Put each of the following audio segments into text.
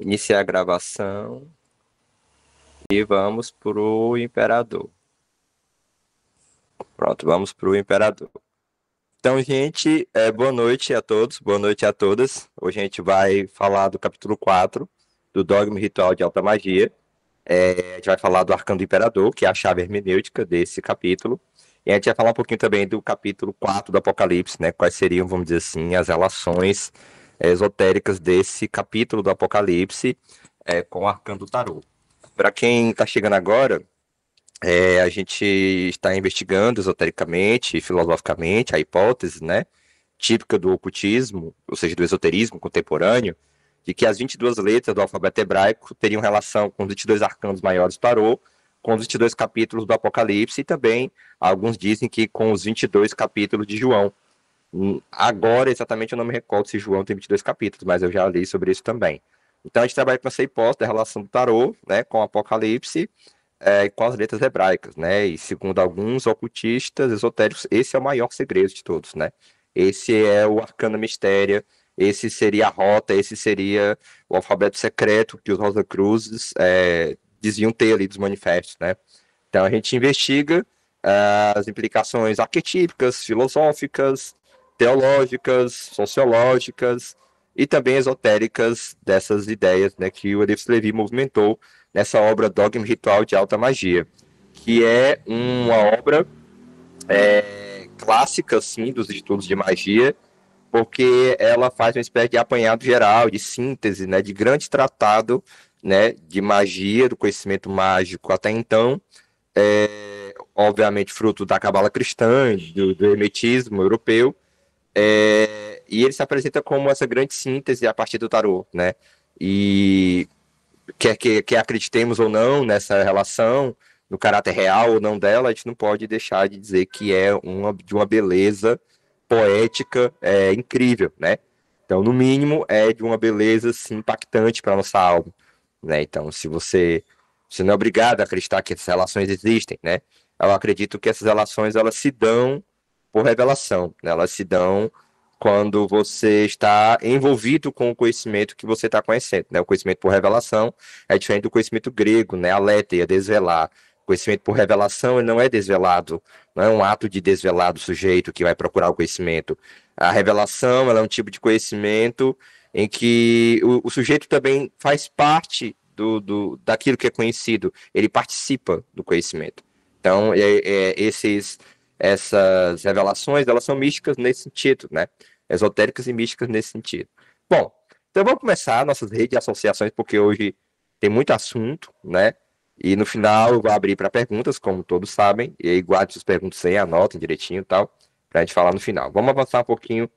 Iniciar a gravação e vamos pro Imperador. Pronto, vamos pro Imperador. Então, gente, boa noite a todos, boa noite a todas. Hoje a gente vai falar do capítulo 4 do Dogma e Ritual de Alta Magia. A gente vai falar do Arcano do Imperador, que é a chave hermenêutica desse capítulo. E a gente vai falar um pouquinho também do capítulo 4 do Apocalipse, né? Quais seriam, vamos dizer assim, as relações esotéricas desse capítulo do Apocalipse com o Arcano do Tarô. Para quem está chegando agora, a gente está investigando esotericamente e filosoficamente a hipótese, né, típica do ocultismo, ou seja, do esoterismo contemporâneo, de que as 22 letras do alfabeto hebraico teriam relação com os 22 arcanos maiores do tarô, com os 22 capítulos do Apocalipse e também alguns dizem que com os 22 capítulos de João. Agora, exatamente, eu não me recordo se João tem 22 capítulos, mas eu já li sobre isso também. Então, a gente trabalha com essa hipótese da relação do tarô, né, com o Apocalipse, e com as letras hebraicas, né? E segundo alguns ocultistas esotéricos, esse é o maior segredo de todos, né? Esse é o arcano mistério, esse seria a rota, esse seria o alfabeto secreto que os Rosacruzes diziam ter ali dos manifestos, né? Então a gente investiga as implicações arquetípicas, filosóficas, teológicas, sociológicas e também esotéricas dessas ideias, né, que o Eliphas Levi movimentou nessa obra Dogma Ritual de Alta Magia, que é uma obra clássica, assim, dos estudos de magia, porque ela faz uma espécie de apanhado geral, de síntese, né, de grande tratado, né, de magia, do conhecimento mágico até então, obviamente fruto da cabala cristã, do hermetismo europeu, e ele se apresenta como essa grande síntese a partir do tarô, né, e quer acreditemos ou não nessa relação, no caráter real ou não dela, a gente não pode deixar de dizer que é de uma beleza poética incrível, né? Então, no mínimo, é de uma beleza assim, impactante para nossa alma, né? Então, se você não é obrigado a acreditar que essas relações existem, né? Eu acredito que essas relações elas se dão por revelação, né? Elas se dão quando você está envolvido com o conhecimento que você está conhecendo, né? O conhecimento por revelação é diferente do conhecimento grego, né? Aletheia, desvelar. O conhecimento por revelação ele não é desvelado, não é um ato de desvelar do sujeito que vai procurar o conhecimento. A revelação ela é um tipo de conhecimento em que o sujeito também faz parte daquilo que é conhecido, ele participa do conhecimento. Então, essas revelações elas são místicas nesse sentido, né? Esotéricas e místicas nesse sentido. Bom, então vamos começar nossas redes de associações, porque hoje tem muito assunto, né? E no final eu vou abrir para perguntas, como todos sabem, e aí guarde as perguntas aí, anotem direitinho e tal, para a gente falar no final. Vamos avançar um pouquinho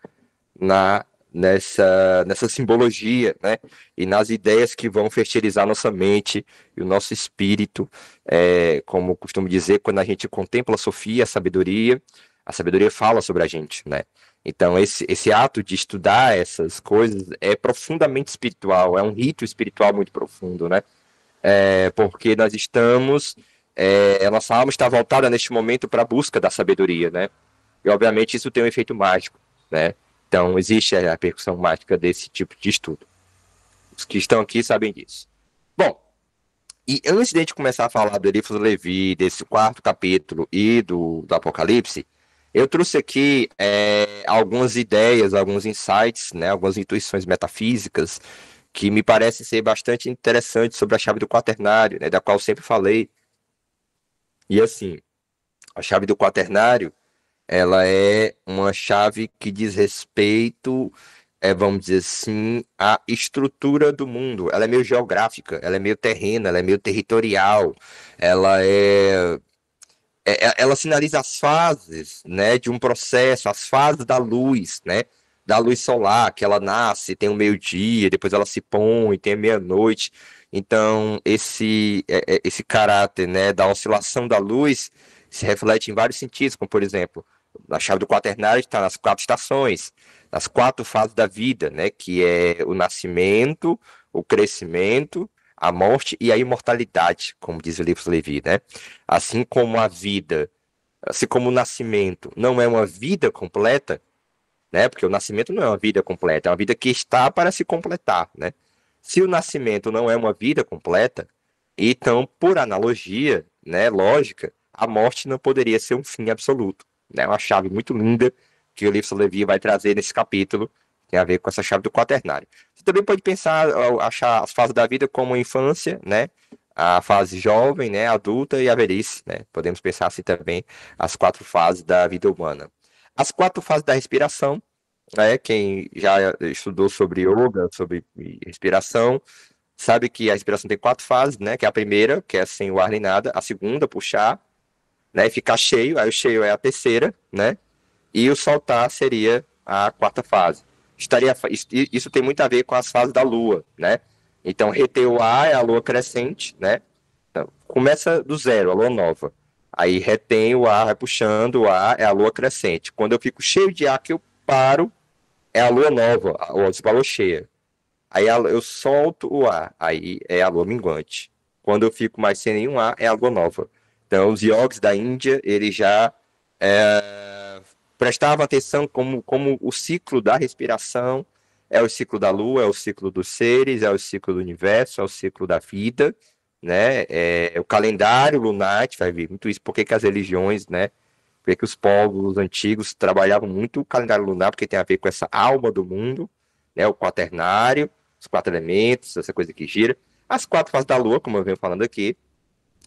nessa simbologia, né? E nas ideias que vão fertilizar nossa mente e o nosso espírito, como costumo dizer, quando a gente contempla a Sofia, a sabedoria fala sobre a gente, né? Então, esse ato de estudar essas coisas é profundamente espiritual, é um rito espiritual muito profundo, né? Porque nós estamos, a nossa alma está voltada neste momento para a busca da sabedoria, né? E, obviamente, isso tem um efeito mágico, né? Então, existe a repercussão mágica desse tipo de estudo. Os que estão aqui sabem disso. Bom, e antes de a gente começar a falar do Eliphas Levi, desse quarto capítulo e do Apocalipse, eu trouxe aqui algumas ideias, alguns insights, né, algumas intuições metafísicas que me parecem ser bastante interessantes sobre a chave do quaternário, né, da qual eu sempre falei. E assim, a chave do quaternário, ela é uma chave que diz respeito, vamos dizer assim, à estrutura do mundo. Ela é meio geográfica, ela é meio terrena, ela é meio territorial, ela ela sinaliza as fases, né, de um processo, as fases da luz, né, da luz solar, que ela nasce, tem o meio-dia, depois ela se põe, tem a meia-noite. Então, esse caráter, né, da oscilação da luz se reflete em vários sentidos, como por exemplo, na chave do quaternário está nas quatro estações, nas quatro fases da vida, né, que é o nascimento, o crescimento, a morte e a imortalidade, como diz o livro Levi, né? Assim como a vida, assim como o nascimento não é uma vida completa, né? Porque o nascimento não é uma vida completa, é uma vida que está para se completar, né? Se o nascimento não é uma vida completa, então, por analogia, né, lógica, a morte não poderia ser um fim absoluto. É, né? Uma chave muito linda que o Livro Levi vai trazer nesse capítulo, tem a ver com essa chave do quaternário. Você também pode pensar, achar as fases da vida como a infância, né? A fase jovem, né? Adulta e a velhice, né? Podemos pensar assim também as 4 fases da vida humana. As 4 fases da respiração, né? Quem já estudou sobre yoga, sobre respiração, sabe que a respiração tem 4 fases, né? Que é a primeira, que é sem o ar nem nada. A segunda, puxar, né? E ficar cheio. Aí o cheio é a terceira, né? E o soltar seria a 4ª fase. Isso tem muito a ver com as fases da Lua, né? Então, reter o ar é a Lua crescente, né? Então, começa do zero, a Lua nova. Aí retém o ar, vai puxando o ar, é a Lua crescente. Quando eu fico cheio de ar que eu paro, é a Lua nova, ou a Lua cheia. Aí eu solto o ar, aí é a lua minguante. Quando eu fico mais sem nenhum ar, é a lua nova. Então, os yogis da Índia, eles já prestavam atenção como o ciclo da respiração é o ciclo da lua, é o ciclo dos seres, é o ciclo do universo, é o ciclo da vida, né? O calendário lunar, a gente vai ver muito isso, porque que as religiões, né? Porque os povos antigos trabalhavam muito o calendário lunar, porque tem a ver com essa alma do mundo, né? O quaternário, os 4 elementos, essa coisa que gira. As 4 fases da lua, como eu venho falando aqui.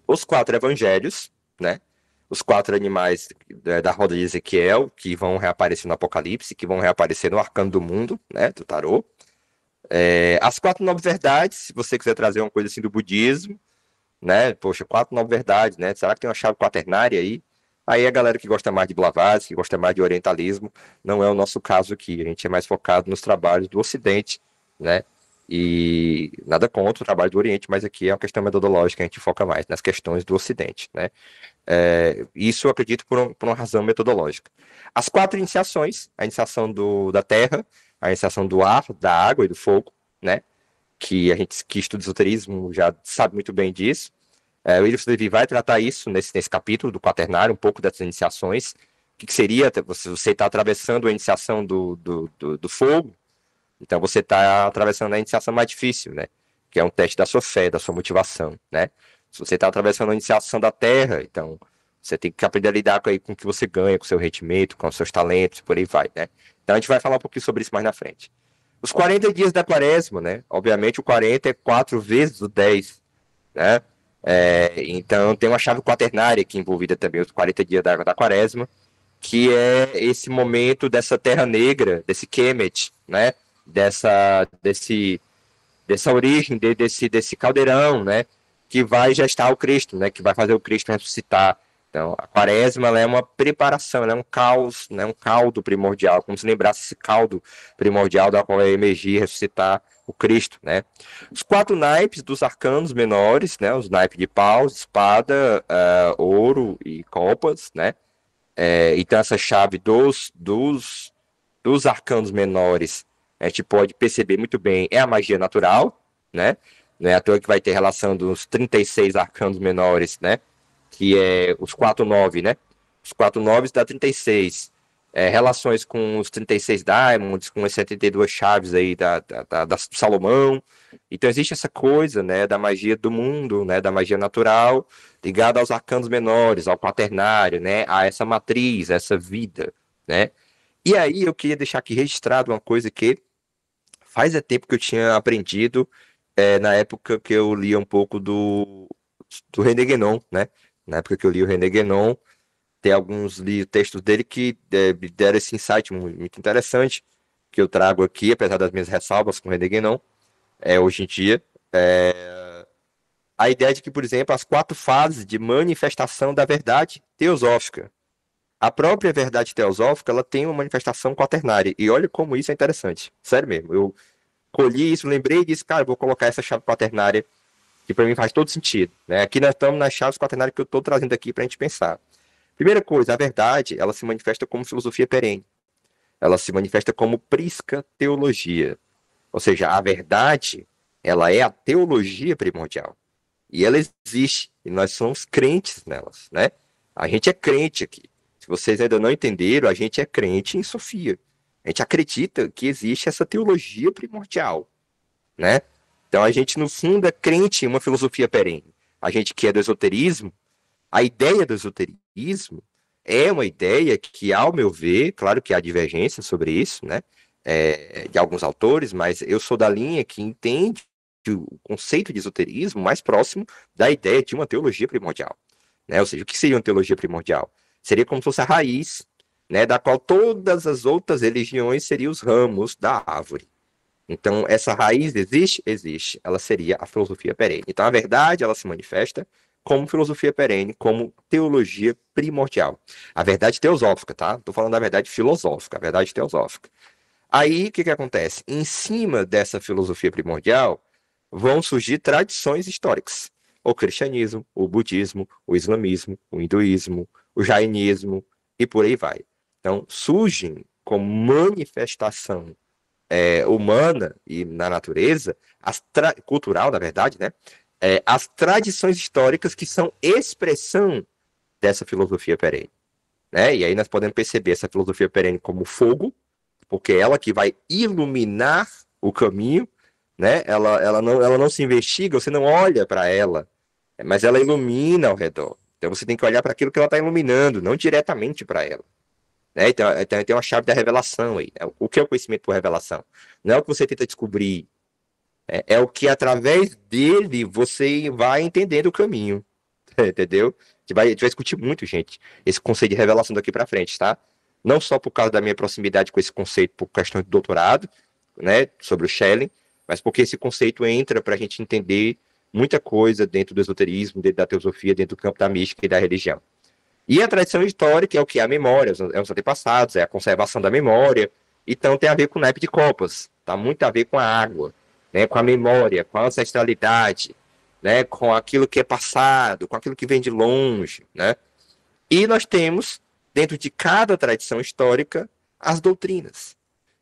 Os 4 evangelhos, né? Os 4 animais da roda de Ezequiel, que vão reaparecer no Apocalipse, que vão reaparecer no Arcano do Mundo, né? Do Tarô. As 4 novas verdades, se você quiser trazer uma coisa assim do budismo, né? Poxa, 4 novas verdades, né? Será que tem uma chave quaternária aí? Aí a galera que gosta mais de Blavatsky, que gosta mais de orientalismo, não é o nosso caso aqui. A gente é mais focado nos trabalhos do Ocidente, né? E nada contra o trabalho do Oriente, mas aqui é uma questão metodológica, a gente foca mais nas questões do Ocidente, né? Isso eu acredito por uma razão metodológica. As 4 iniciações, a iniciação da terra, a iniciação do ar, da água e do fogo, né? Que a gente que estuda esoterismo já sabe muito bem disso. O William Levy vai tratar isso nesse capítulo do quaternário, um pouco dessas iniciações. O que seria você está atravessando a iniciação do fogo, então você está atravessando a iniciação mais difícil, né? Que é um teste da sua fé, da sua motivação, né? Se você está atravessando a iniciação da terra, então você tem que aprender a lidar com o que você ganha, com o seu rendimento, com os seus talentos, por aí vai, né? Então a gente vai falar um pouquinho sobre isso mais na frente. Os 40 dias da quaresma, né? Obviamente o 40 é 4 vezes o 10, né? Então tem uma chave quaternária aqui envolvida também, os 40 dias da quaresma, que é esse momento dessa terra negra, desse Kemet, né? Dessa origem, desse caldeirão, né? Que vai gestar o Cristo, né? Que vai fazer o Cristo ressuscitar. Então, a quaresma ela é uma preparação, ela é um caos, né? Um caldo primordial, como se lembrasse esse caldo primordial da qual vai emergir e ressuscitar o Cristo, né? Os 4 naipes dos arcanos menores, né? Os naipes de paus, espada, ouro e copas, né? Então, essa chave dos arcanos menores, a gente pode perceber muito bem, é a magia natural, né? Não é à toa que vai ter relação dos 36 arcanos menores, né? Que é os 4 9, né? Os 4 9 dá 36. Relações com os 36 Diamonds, com as 72 chaves aí da Salomão. Então existe essa coisa, né, da magia do mundo, né, da magia natural, ligada aos arcanos menores, ao quaternário, né, a essa matriz, a essa vida, né? E aí eu queria deixar aqui registrado uma coisa que faz tempo que eu tinha aprendido, na época que eu lia um pouco do René Guénon, né? Na época que eu li o René Guénon, tem alguns textos dele que me deram esse insight muito interessante, que eu trago aqui, apesar das minhas ressalvas com o René Guénon, hoje em dia. A ideia de que, por exemplo, as 4 fases de manifestação da verdade teosófica. A própria verdade teosófica, ela tem uma manifestação quaternária. E olha como isso é interessante. Sério mesmo. Eu colhi isso, lembrei disso, cara, vou colocar essa chave quaternária que para mim faz todo sentido, né? Aqui nós estamos nas chaves quaternárias que eu estou trazendo aqui para a gente pensar. Primeira coisa, a verdade, ela se manifesta como filosofia perene. Ela se manifesta como prisca teologia. Ou seja, a verdade, ela é a teologia primordial. E ela existe, e nós somos crentes nelas, né? A gente é crente aqui. Se vocês ainda não entenderam, a gente é crente em Sofia. A gente acredita que existe essa teologia primordial, né? Então a gente, no fundo, é crente em uma filosofia perene. A gente que é do esoterismo, a ideia do esoterismo é uma ideia que, ao meu ver, claro que há divergência sobre isso, né? De alguns autores, mas eu sou da linha que entende o conceito de esoterismo mais próximo da ideia de uma teologia primordial, né? Ou seja, o que seria uma teologia primordial? Seria como se fosse a raiz, né, da qual todas as outras religiões seriam os ramos da árvore. Então, essa raiz existe? Existe. Ela seria a filosofia perene. Então, a verdade, ela se manifesta como filosofia perene, como teologia primordial. A verdade teosófica, tá? Estou falando da verdade filosófica, a verdade teosófica. Aí, o que que acontece? Em cima dessa filosofia primordial, vão surgir tradições históricas. O cristianismo, o budismo, o islamismo, o hinduísmo, o jainismo e por aí vai. Então, surgem como manifestação humana e na natureza, cultural, na verdade, né? As tradições históricas que são expressão dessa filosofia perene. Né? E aí nós podemos perceber essa filosofia perene como fogo, porque é ela que vai iluminar o caminho, né? Ela não se investiga, você não olha para ela, mas ela ilumina ao redor. Então você tem que olhar para aquilo que ela está iluminando, não diretamente para ela. Né? Então tem uma chave da revelação aí. Né? O que é o conhecimento por revelação? Não é o que você tenta descobrir, é o que através dele você vai entendendo o caminho. Entendeu? A gente vai discutir muito, gente, esse conceito de revelação daqui para frente, tá? Não só por causa da minha proximidade com esse conceito por questão de doutorado, né, sobre o Schelling, mas porque esse conceito entra para a gente entender muita coisa dentro do esoterismo, dentro da teosofia, dentro do campo da mística e da religião. E a tradição histórica é o que? A memória, é os antepassados, é a conservação da memória. Então tem a ver com o naipe de copas, tá muito a ver com a água, né, com a memória, com a ancestralidade, né, com aquilo que é passado, com aquilo que vem de longe, né? E nós temos, dentro de cada tradição histórica, as doutrinas.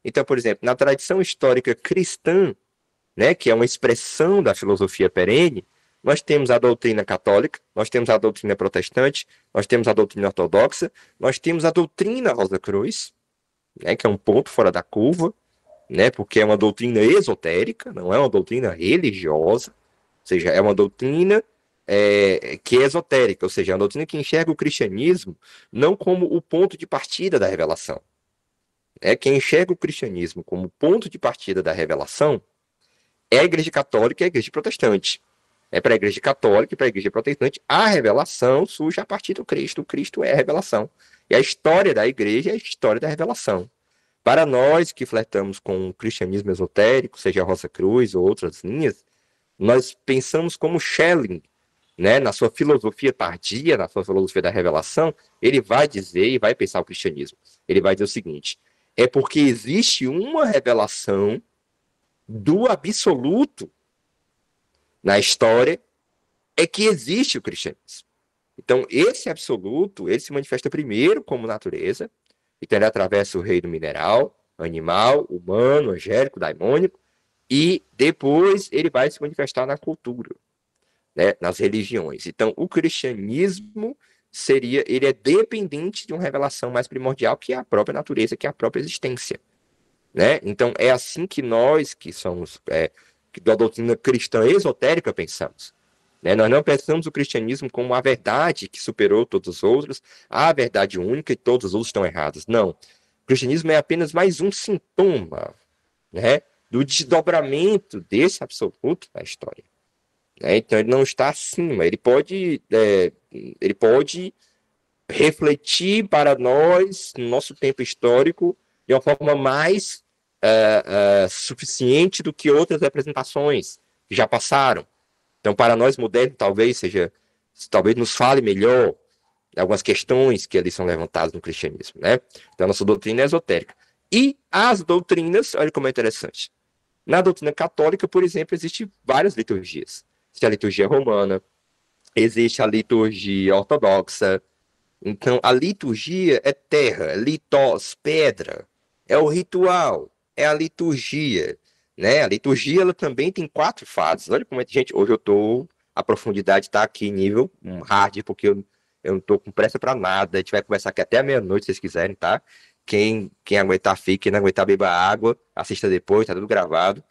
Então, por exemplo, na tradição histórica cristã, né, que é uma expressão da filosofia perene, nós temos a doutrina católica, nós temos a doutrina protestante, nós temos a doutrina ortodoxa, nós temos a doutrina Rosa Cruz, né, que é um ponto fora da curva, né, porque é uma doutrina esotérica, não é uma doutrina religiosa, ou seja, é uma doutrina que é esotérica, ou seja, é uma doutrina que enxerga o cristianismo não como o ponto de partida da revelação. Quem enxerga o cristianismo como ponto de partida da revelação é a Igreja Católica e a Igreja Protestante. Para a Igreja Católica e para a Igreja Protestante, a revelação surge a partir do Cristo. O Cristo é a revelação. E a história da Igreja é a história da revelação. Para nós que flertamos com o cristianismo esotérico, seja a Rosa Cruz ou outras linhas, nós pensamos como Schelling, né, na sua filosofia tardia, na sua filosofia da revelação, ele vai dizer e vai pensar o cristianismo. Ele vai dizer o seguinte: é porque existe uma revelação do absoluto na história é que existe o cristianismo. Então, esse absoluto, ele se manifesta primeiro como natureza, então ele atravessa o reino mineral, animal, humano, angélico, daimônico, e depois ele vai se manifestar na cultura, né, nas religiões. Então, o cristianismo ele é dependente de uma revelação mais primordial, que é a própria natureza, que é a própria existência. Né? Então, é assim que nós, que somos da doutrina cristã esotérica, pensamos. Né? Nós não pensamos o cristianismo como a verdade que superou todos os outros, a verdade única e todos os outros estão errados. Não. O cristianismo é apenas mais um sintoma, né, do desdobramento desse absoluto da história. Né? Então, ele não está acima. Ele pode refletir para nós, no nosso tempo histórico, de uma forma mais suficiente do que outras representações que já passaram. Então, para nós modernos, talvez nos fale melhor algumas questões que ali são levantadas no cristianismo, né? Então, a nossa doutrina é esotérica. E as doutrinas, olha como é interessante. Na doutrina católica, por exemplo, existem várias liturgias. Existe a liturgia romana, existe a liturgia ortodoxa. Então, a liturgia é terra, é litos, pedra, é o ritual, é a liturgia, né? A liturgia, ela também tem 4 fases. Olha como é, gente, hoje a profundidade está aqui em nível hard, porque eu não estou com pressa para nada. A gente vai conversar aqui até a meia-noite, se vocês quiserem, tá? Quem aguentar fique, quem não aguentar beba água, assista depois, tá tudo gravado.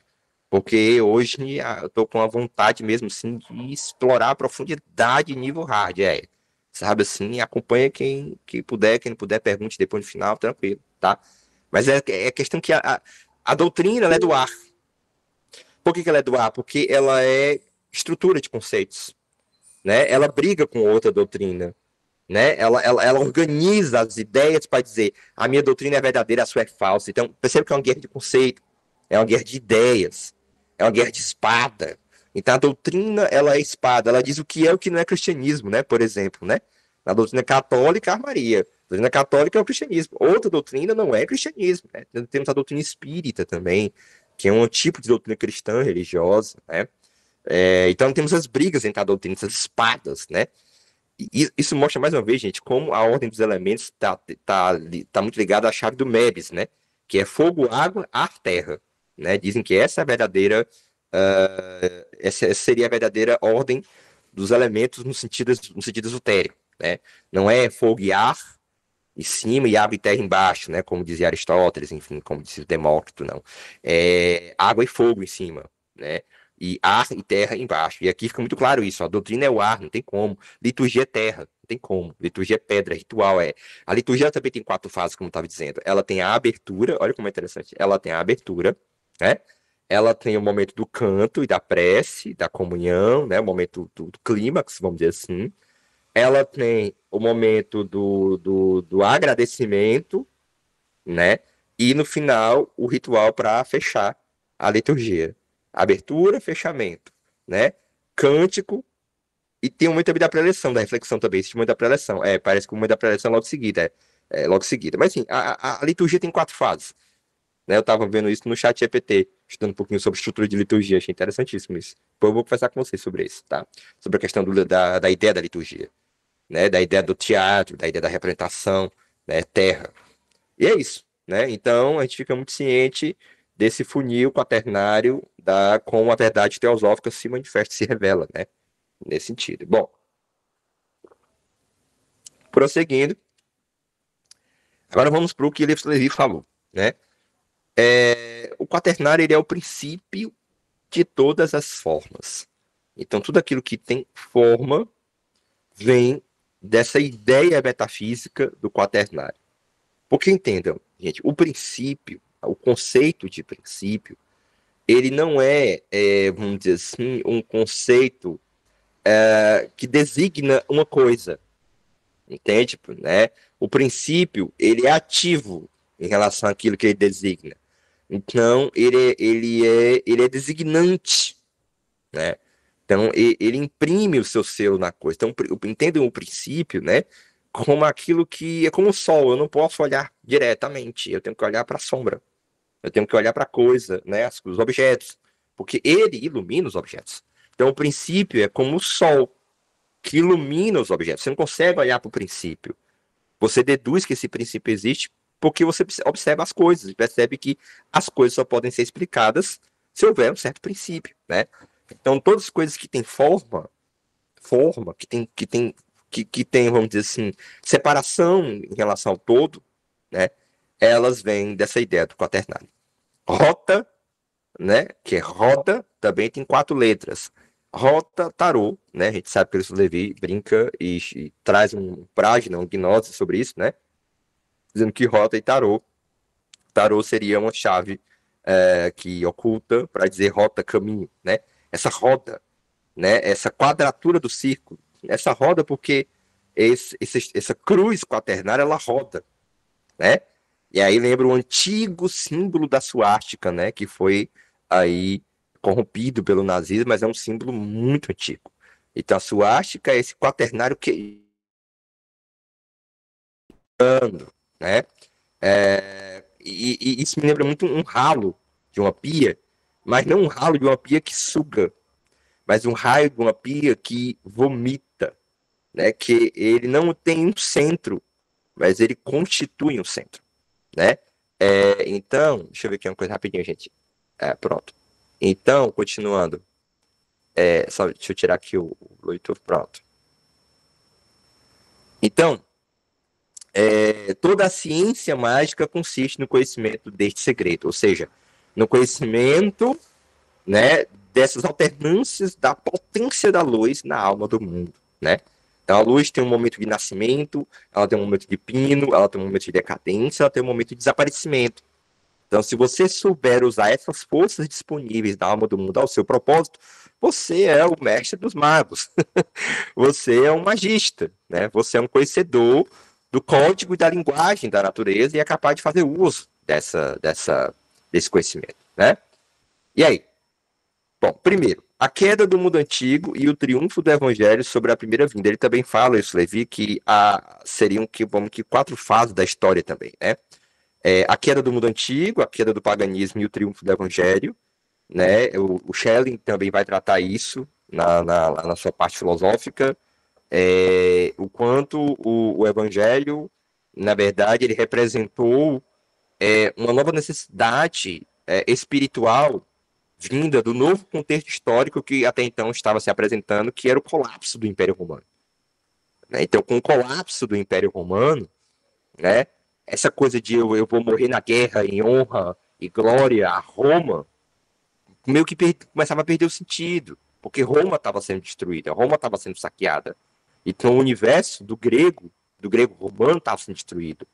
Porque hoje eu tô com a vontade mesmo, assim, de explorar a profundidade nível hard, sabe, assim, acompanha quem puder, quem não puder, pergunte depois no final, tranquilo, tá? Mas é questão que a doutrina, ela é do ar. Por que ela é do ar? Porque ela é estrutura de conceitos, né? Ela briga com outra doutrina, né? Ela organiza as ideias para dizer a minha doutrina é verdadeira, a sua é falsa. Então, percebe que é uma guerra de conceito, é uma guerra de ideias, é uma guerra de espada. Então, a doutrina, ela é espada, ela diz o que é o que não é cristianismo, né? Por exemplo, né? Na doutrina católica, a armaria. A doutrina católica é o cristianismo. Outra doutrina não é cristianismo, né? Temos a doutrina espírita também, que é um tipo de doutrina cristã religiosa, né? Então temos as brigas entre a doutrina, essas espadas, né? E isso mostra mais uma vez, gente, como a ordem dos elementos tá muito ligada à chave do Medes, né? Que é fogo, água, ar, terra. Né? Dizem que essa é a verdadeira, essa seria a verdadeira ordem dos elementos no sentido esotérico, né? Não é fogo e ar em cima e água e terra embaixo, né? Como dizia Aristóteles, enfim, como dizia Demócrito, não. É água e fogo em cima, né? E ar e terra embaixo. E aqui fica muito claro isso. A doutrina é o ar, não tem como. Liturgia é terra, não tem como. Liturgia é pedra, ritual é. A liturgia também tem 4 fases, como eu estava dizendo. Ela tem a abertura, olha como é interessante. Ela tem a abertura, né? Ela tem o momento do canto e da prece, da comunhão, né? O momento do clímax, vamos dizer assim. Ela tem o momento do agradecimento, né? E no final, o ritual para fechar a liturgia. Abertura, fechamento, né? Cântico, e tem o momento também da preleção, da reflexão também. Existe o momento da preleção. Parece que o momento da preleção é logo seguida. Logo seguida. Mas, assim, a liturgia tem 4 fases. Né? Eu estava vendo isso no chat GPT, estudando um pouquinho sobre estrutura de liturgia. Achei interessantíssimo isso. Depois eu vou conversar com vocês sobre isso, tá? Sobre a questão da ideia da liturgia, né? Da ideia do teatro, da ideia da representação, né? Terra. E é isso, né? Então a gente fica muito ciente desse funil quaternário da como a verdade teosófica se manifesta e se revela, né? Nesse sentido. Bom, prosseguindo, agora vamos para o que Levi falou, né? O quaternário ele é o princípio de todas as formas. Então tudo aquilo que tem forma vem dessa ideia metafísica do quaternário. Porque entendam, gente, o princípio, o conceito de princípio, ele não vamos dizer assim, um conceito que designa uma coisa, entende? Né? O princípio, ele é ativo em relação àquilo que ele designa. Então, ele é designante, né? Então, ele imprime o seu selo na coisa. Então, entendem o princípio, né? Como aquilo que é como o sol. Eu não posso olhar diretamente. Eu tenho que olhar para a sombra. Eu tenho que olhar para a coisa, né? Os objetos. Porque ele ilumina os objetos. Então, o princípio é como o sol que ilumina os objetos. Você não consegue olhar para o princípio. Você deduz que esse princípio existe porque você observa as coisas e percebe que as coisas só podem ser explicadas se houver um certo princípio, né? Então, todas as coisas que têm forma, que tem, vamos dizer assim, separação em relação ao todo, né? Elas vêm dessa ideia do quaternário. Rota, né? Que é roda, também tem 4 letras. Rota, tarô, né? A gente sabe que o Levi brinca e traz um prágina, um gnose sobre isso, né? Dizendo que rota e tarô seria uma chave que oculta para dizer rota, caminho, né? Essa roda, né? Essa quadratura do círculo, essa roda porque essa cruz quaternária ela roda, né? E aí lembra o antigo símbolo da suástica, né? Que foi aí corrompido pelo nazismo, mas é um símbolo muito antigo. Então a suástica é esse quaternário que, né? E isso me lembra muito um ralo de uma pia, mas não um ralo de uma pia que suga, mas um raio de uma pia que vomita, né? Que ele não tem um centro, mas ele constitui um centro, né? Então, deixa eu ver aqui uma coisa rapidinho, gente. Pronto. Então, continuando. Só deixa eu tirar aqui o Bluetooth, pronto. Então, toda a ciência mágica consiste no conhecimento deste segredo, ou seja, no conhecimento né, dessas alternâncias da potência da luz na alma do mundo, né? Então a luz tem um momento de nascimento, ela tem um momento de pino, ela tem um momento de decadência, ela tem um momento de desaparecimento. Então, se você souber usar essas forças disponíveis da alma do mundo ao seu propósito, você é o mestre dos magos. Você é um magista, né? Você é um conhecedor do código e da linguagem da natureza e é capaz de fazer uso desse conhecimento, né? E aí? Bom, primeiro, a queda do mundo antigo e o triunfo do evangelho sobre a primeira vinda. Ele também fala, isso, Levi, que seriam que 4 fases da história também, né? A queda do mundo antigo, a queda do paganismo e o triunfo do evangelho, né? O Schelling também vai tratar isso na sua parte filosófica, o quanto o evangelho, na verdade, ele representou uma nova necessidade espiritual vinda do novo contexto histórico que até então estava se apresentando, que era o colapso do Império Romano. Né? Então, com o colapso do Império Romano, né, essa coisa de eu vou morrer na guerra em honra e glória a Roma, meio que começava a perder o sentido, porque Roma estava sendo destruída, Roma estava sendo saqueada. Então, o universo do grego romano, estava sendo destruído.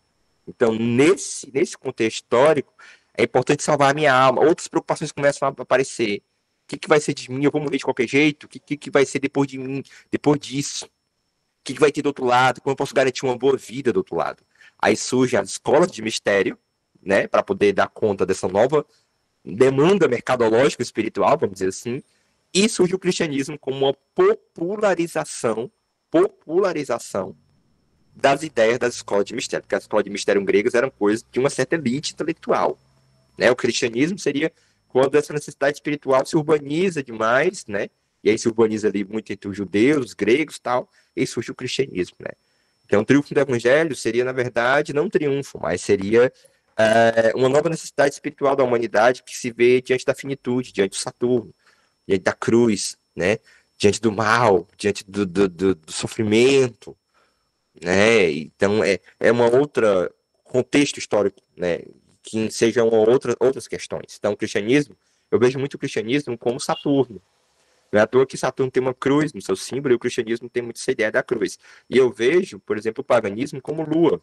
Então, nesse contexto histórico, é importante salvar a minha alma. Outras preocupações começam a aparecer. O que vai ser de mim? Eu vou morrer de qualquer jeito? O que vai ser depois de mim? Depois disso? O que vai ter do outro lado? Como eu posso garantir uma boa vida do outro lado? Aí surgem as escolas de mistério, né? Para poder dar conta dessa nova demanda mercadológica espiritual, vamos dizer assim. E surge o cristianismo como uma popularização das ideias das escolas de mistério, porque as escolas de mistério gregas eram coisas de uma certa elite intelectual. Né? O cristianismo seria quando essa necessidade espiritual se urbaniza demais, né? E aí se urbaniza ali muito entre os judeus, os gregos e tal, e surge o cristianismo, né? Então o triunfo do evangelho seria, na verdade, não um triunfo, mas seria uma nova necessidade espiritual da humanidade que se vê diante da finitude, diante do Saturno, diante da cruz, né? Diante do mal, diante do sofrimento, né? Então é uma outra contexto histórico, né? Que sejam outras questões. Então, o cristianismo, eu vejo muito o cristianismo como Saturno. Não é à toa que Saturno tem uma cruz no seu símbolo e o cristianismo tem muito essa ideia da cruz. E eu vejo, por exemplo, o paganismo como Lua.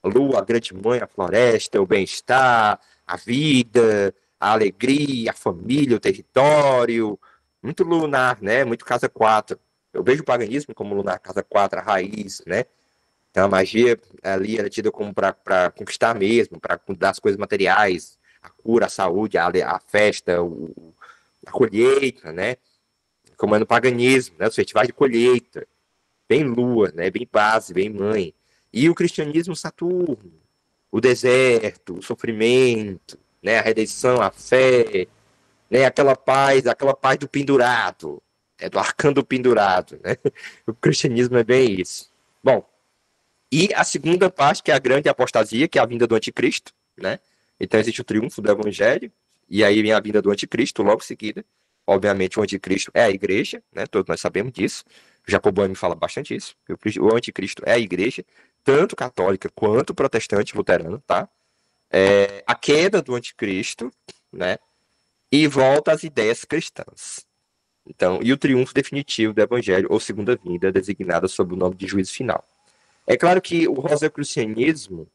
A Lua, a grande mãe, a floresta, o bem-estar, a vida, a alegria, a família, o território. Muito lunar, né? Muito casa 4. Eu vejo o paganismo como lunar casa 4, a raiz, né? Então a magia ali era tida como para conquistar mesmo, para dar as coisas materiais, a cura, a saúde, a festa, a colheita, né? Como é no paganismo, né? Os festivais de colheita, bem lua, né? Bem base, bem mãe. E o cristianismo, Saturno, o deserto, o sofrimento, né? A redenção, a fé, né? Aquela paz do pendurado, do arcano do pendurado, né? O cristianismo é bem isso. Bom, e a segunda parte, que é a grande apostasia, que é a vinda do anticristo, né? Então existe o triunfo do evangelho, e aí vem a vinda do anticristo logo em seguida. Obviamente o anticristo é a igreja, né? Todos nós sabemos disso. O Jacobani fala bastante isso. O anticristo é a igreja, tanto católica quanto protestante luterano, tá? A queda do anticristo, né? E volta às ideias cristãs. Então, e o triunfo definitivo do evangelho, ou segunda vinda, designada sob o nome de juízo final. É claro que o rosacrucianismo,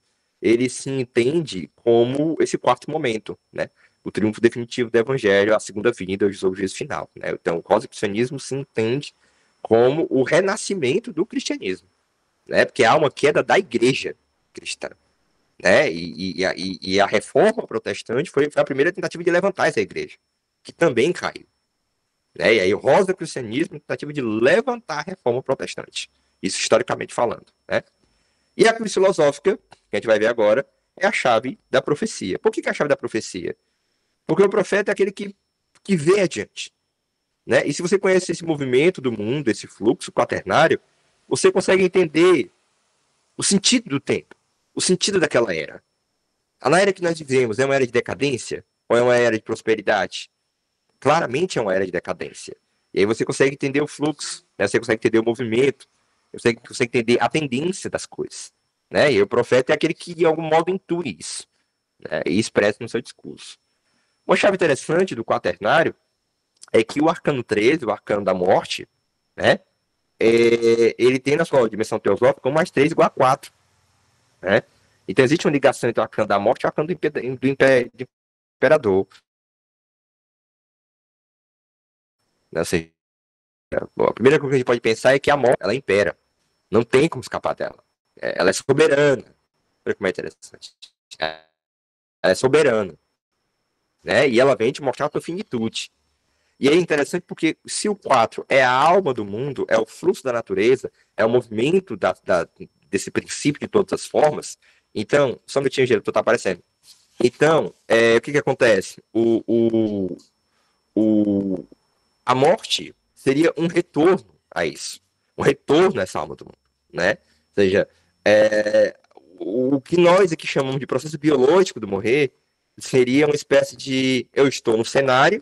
ele se entende como esse quarto momento, né? O triunfo definitivo do evangelho, a segunda vinda, o juízo final, né? Então, o rosacrucianismo se entende como o renascimento do cristianismo, né? Porque há uma queda da igreja cristã, né? E a reforma protestante foi a primeira tentativa de levantar essa igreja, que também caiu, né? E aí o rosacrucianismo é a tentativa de levantar a reforma protestante, isso historicamente falando, né? E a cruz filosófica, que a gente vai ver agora, é a chave da profecia. Por que é a chave da profecia? Porque o profeta é aquele que vê adiante. Né? E se você conhece esse movimento do mundo, esse fluxo quaternário, você consegue entender o sentido do tempo, o sentido daquela era. A era que nós vivemos é uma era de decadência ou é uma era de prosperidade? Claramente é uma era de decadência. E aí você consegue entender o fluxo, né? Você consegue entender o movimento, você consegue entender a tendência das coisas. Né? E o profeta é aquele que, de algum modo, intui isso, né? E expressa no seu discurso. Uma chave interessante do quaternário é que o arcano 13, o arcano da morte, né? Ele tem na sua dimensão teosófica 1 mais 3 igual a 4, né? Então existe uma ligação entre o arcano da morte e o arcano do imperador. Né? Ou seja, a primeira coisa que a gente pode pensar é que a morte, ela impera. Não tem como escapar dela. Ela é soberana. Olha como é interessante. Ela é soberana. Né? E ela vem te mostrar a tua finitude. E é interessante porque se o 4 é a alma do mundo, é o fluxo da natureza, é o movimento desse princípio de todas as formas, então, só um minutinho, Gelo, tu tá aparecendo. Então, o que acontece? A morte seria um retorno a isso. Um retorno a essa alma do mundo. Né? Ou seja, o que nós aqui chamamos de processo biológico do morrer seria uma espécie de eu estou no cenário,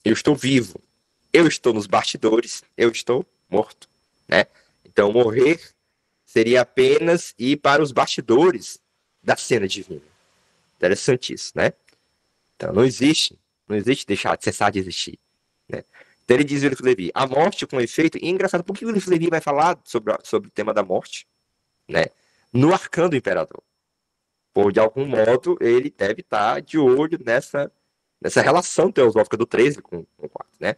eu estou vivo, eu estou nos bastidores, eu estou morto. Né? Então, morrer seria apenas ir para os bastidores da cena divina. Interessante isso, né? Então, não existe cessar de existir. Né? Então, ele diz, Wilfred Levi, a morte com efeito, e é engraçado, por que o Wilfred Levi vai falar sobre o tema da morte? Né? No arcano do imperador. Por, de algum modo, ele deve estar de olho nessa relação teosófica do 13 com o 4, né?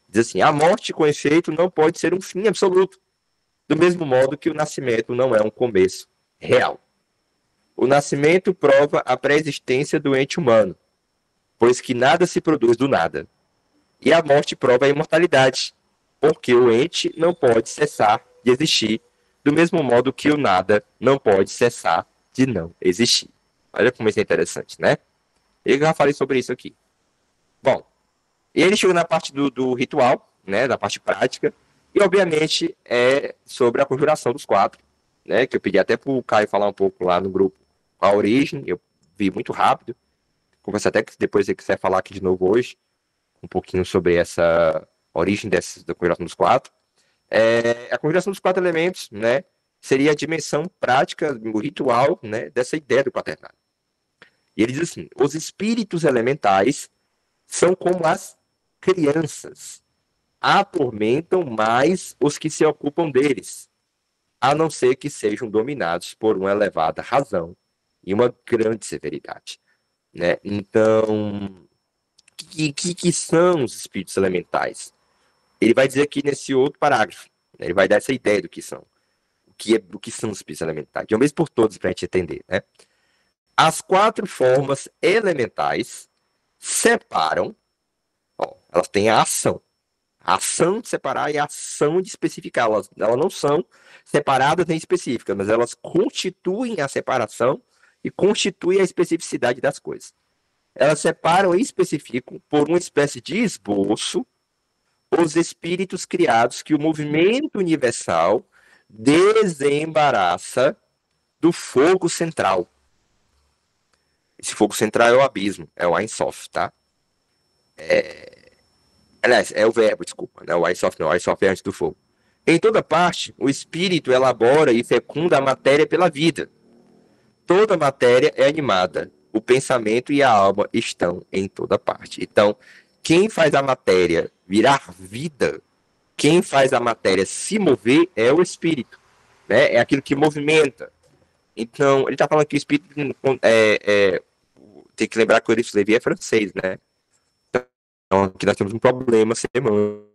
Diz assim, a morte com efeito não pode ser um fim absoluto, do mesmo modo que o nascimento não é um começo real. O nascimento prova a pré-existência do ente humano, pois que nada se produz do nada. E a morte prova a imortalidade, porque o ente não pode cessar de existir, do mesmo modo que o nada não pode cessar de não existir. Olha como isso é interessante, né? Eu já falei sobre isso aqui. Bom, e ele chega na parte do ritual, né, da parte prática, e obviamente é sobre a conjuração dos 4, né, que eu pedi até para o Caio falar um pouco lá no grupo a origem, eu vi muito rápido, conversa até que depois você quiser falar aqui de novo hoje, um pouquinho sobre essa origem da conjuração dos 4. A conjuração dos 4 elementos, né, seria a dimensão prática, o ritual, né, dessa ideia do quaternário. E ele diz assim, os espíritos elementais são como as crianças, atormentam mais os que se ocupam deles, a não ser que sejam dominados por uma elevada razão e uma grande severidade. Né? Então, que são os espíritos elementais? Ele vai dizer aqui nesse outro parágrafo, né? Ele vai dar essa ideia do que são. O que são os espíritos elementais? De uma vez por todas, para a gente entender. Né? As 4 formas elementais separam, elas têm a ação. A ação de separar e a ação de especificar. Elas não são separadas nem específicas, mas elas constituem a separação e constituem a especificidade das coisas. Elas separam e especificam por uma espécie de esboço os espíritos criados que o movimento universal desembaraça do fogo central. Esse fogo central é o abismo, é o Ein Sof, tá? Aliás, é o verbo, desculpa, não é o Ein Sof, não, o Ein Sof é antes do fogo. Em toda parte, o espírito elabora e fecunda a matéria pela vida. Toda matéria é animada. O pensamento e a alma estão em toda parte. Então, quem faz a matéria virar vida, quem faz a matéria se mover é o espírito. Né? É aquilo que movimenta. Então, ele está falando que o espírito tem que lembrar que o Eurípides Levi é francês, né? Então, aqui nós temos um problema semântico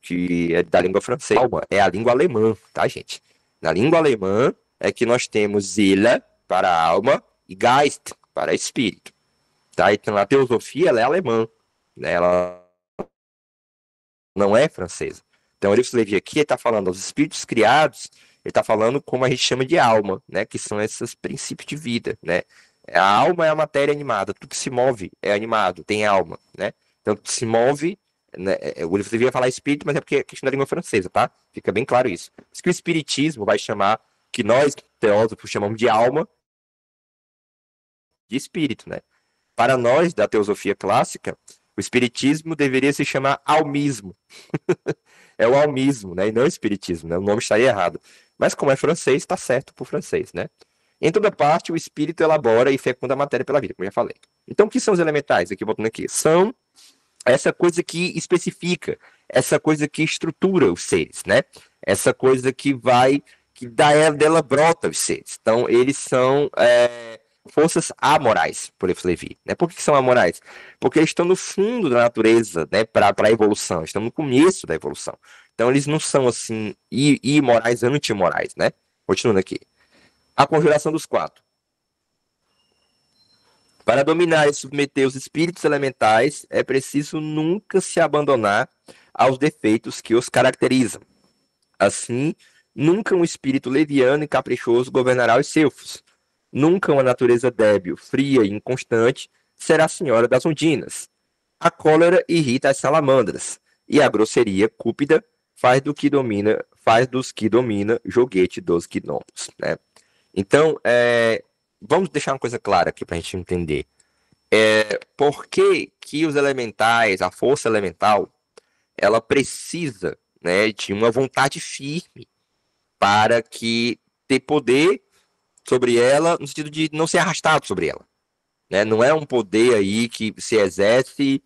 que é da língua francesa, é a língua alemã, tá, gente? Na língua alemã é que nós temos Seele para alma e Geist para espírito, tá? Então a teosofia ela é alemã, né? Ela não é francesa. Então o Levi aqui está falando dos espíritos criados, ele está falando como a gente chama de alma, né? Que são esses princípios de vida, né? A alma é a matéria animada, tudo que se move é animado, tem alma, né? Então se move, né? O livro devia falar espírito, mas é porque é questão da língua francesa, tá? Fica bem claro isso. Por isso que o espiritismo vai chamar, que nós teósofos chamamos de alma, de espírito, né? Para nós, da teosofia clássica, o espiritismo deveria se chamar almismo. É o almismo, né? E não o espiritismo, né? O nome estaria errado. Mas como é francês, está certo por francês, né? Em toda parte, o espírito elabora e fecunda a matéria pela vida, como eu já falei. Então, o que são os elementais? Aqui, voltando aqui. São essa coisa que especifica, essa coisa que estrutura os seres, né? Essa coisa que vai, que dela brota os seres. Então, eles são forças amorais, por F. Levi. Né? Por que são amorais? Porque eles estão no fundo da natureza, né? Para a evolução, estão no começo da evolução. Então, eles não são assim imorais, antimorais, né? Continuando aqui. A conjuração dos quatro. Para dominar e submeter os espíritos elementais, é preciso nunca se abandonar aos defeitos que os caracterizam. Assim, nunca um espírito leviano e caprichoso governará os seus. Nunca uma natureza débil, fria e inconstante será senhora das ondinas. A cólera irrita as salamandras, e a grosseria cúpida faz dos que domina joguete dos gnomos, né? Então, vamos deixar uma coisa clara aqui para a gente entender. Por que que os elementais, a força elemental, ela precisa, né, de uma vontade firme para que ter poder sobre ela, no sentido de não ser arrastado sobre ela. Né? Não é um poder aí que se exerce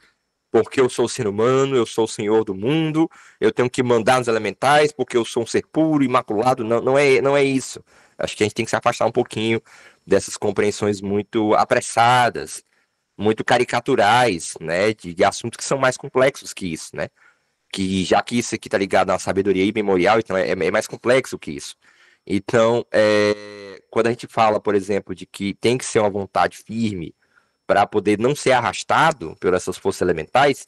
porque eu sou ser humano, eu sou o senhor do mundo, eu tenho que mandar nos elementais porque eu sou um ser puro, imaculado. Não, não é isso. Acho que a gente tem que se afastar um pouquinho dessas compreensões muito apressadas, muito caricaturais, né, de assuntos que são mais complexos que isso, né? Que já que isso aqui tá ligado à sabedoria imemorial, então é mais complexo que isso. Então, quando a gente fala, por exemplo, de que tem que ser uma vontade firme para poder não ser arrastado por essas forças elementais,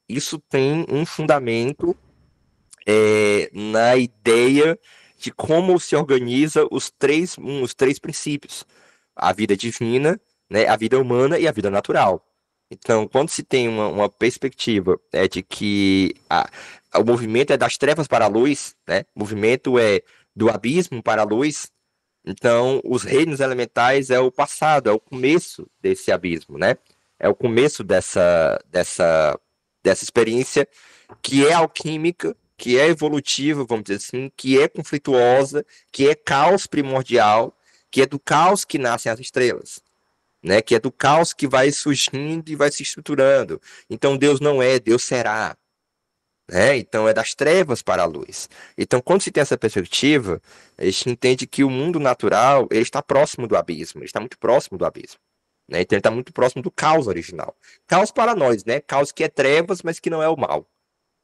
isso tem um fundamento na ideia de como se organiza os três princípios: a vida divina, né, a vida humana e a vida natural. Então, quando se tem uma perspectiva de que o movimento é das trevas para a luz, né, o movimento é do abismo para a luz, então os reinos elementais é o passado, é o começo desse abismo, né? É o começo dessa experiência que é alquímica, que é evolutiva, vamos dizer assim, que é conflituosa, que é caos primordial, que é do caos que nascem as estrelas, né? Que é do caos que vai surgindo e vai se estruturando. Então Deus não é, Deus será, né? Então é das trevas para a luz. Então quando se tem essa perspectiva, a gente entende que o mundo natural ele está próximo do abismo, ele está muito próximo do abismo. Né? Então ele está muito próximo do caos original. Caos para nós, né? Caos que é trevas, mas que não é o mal.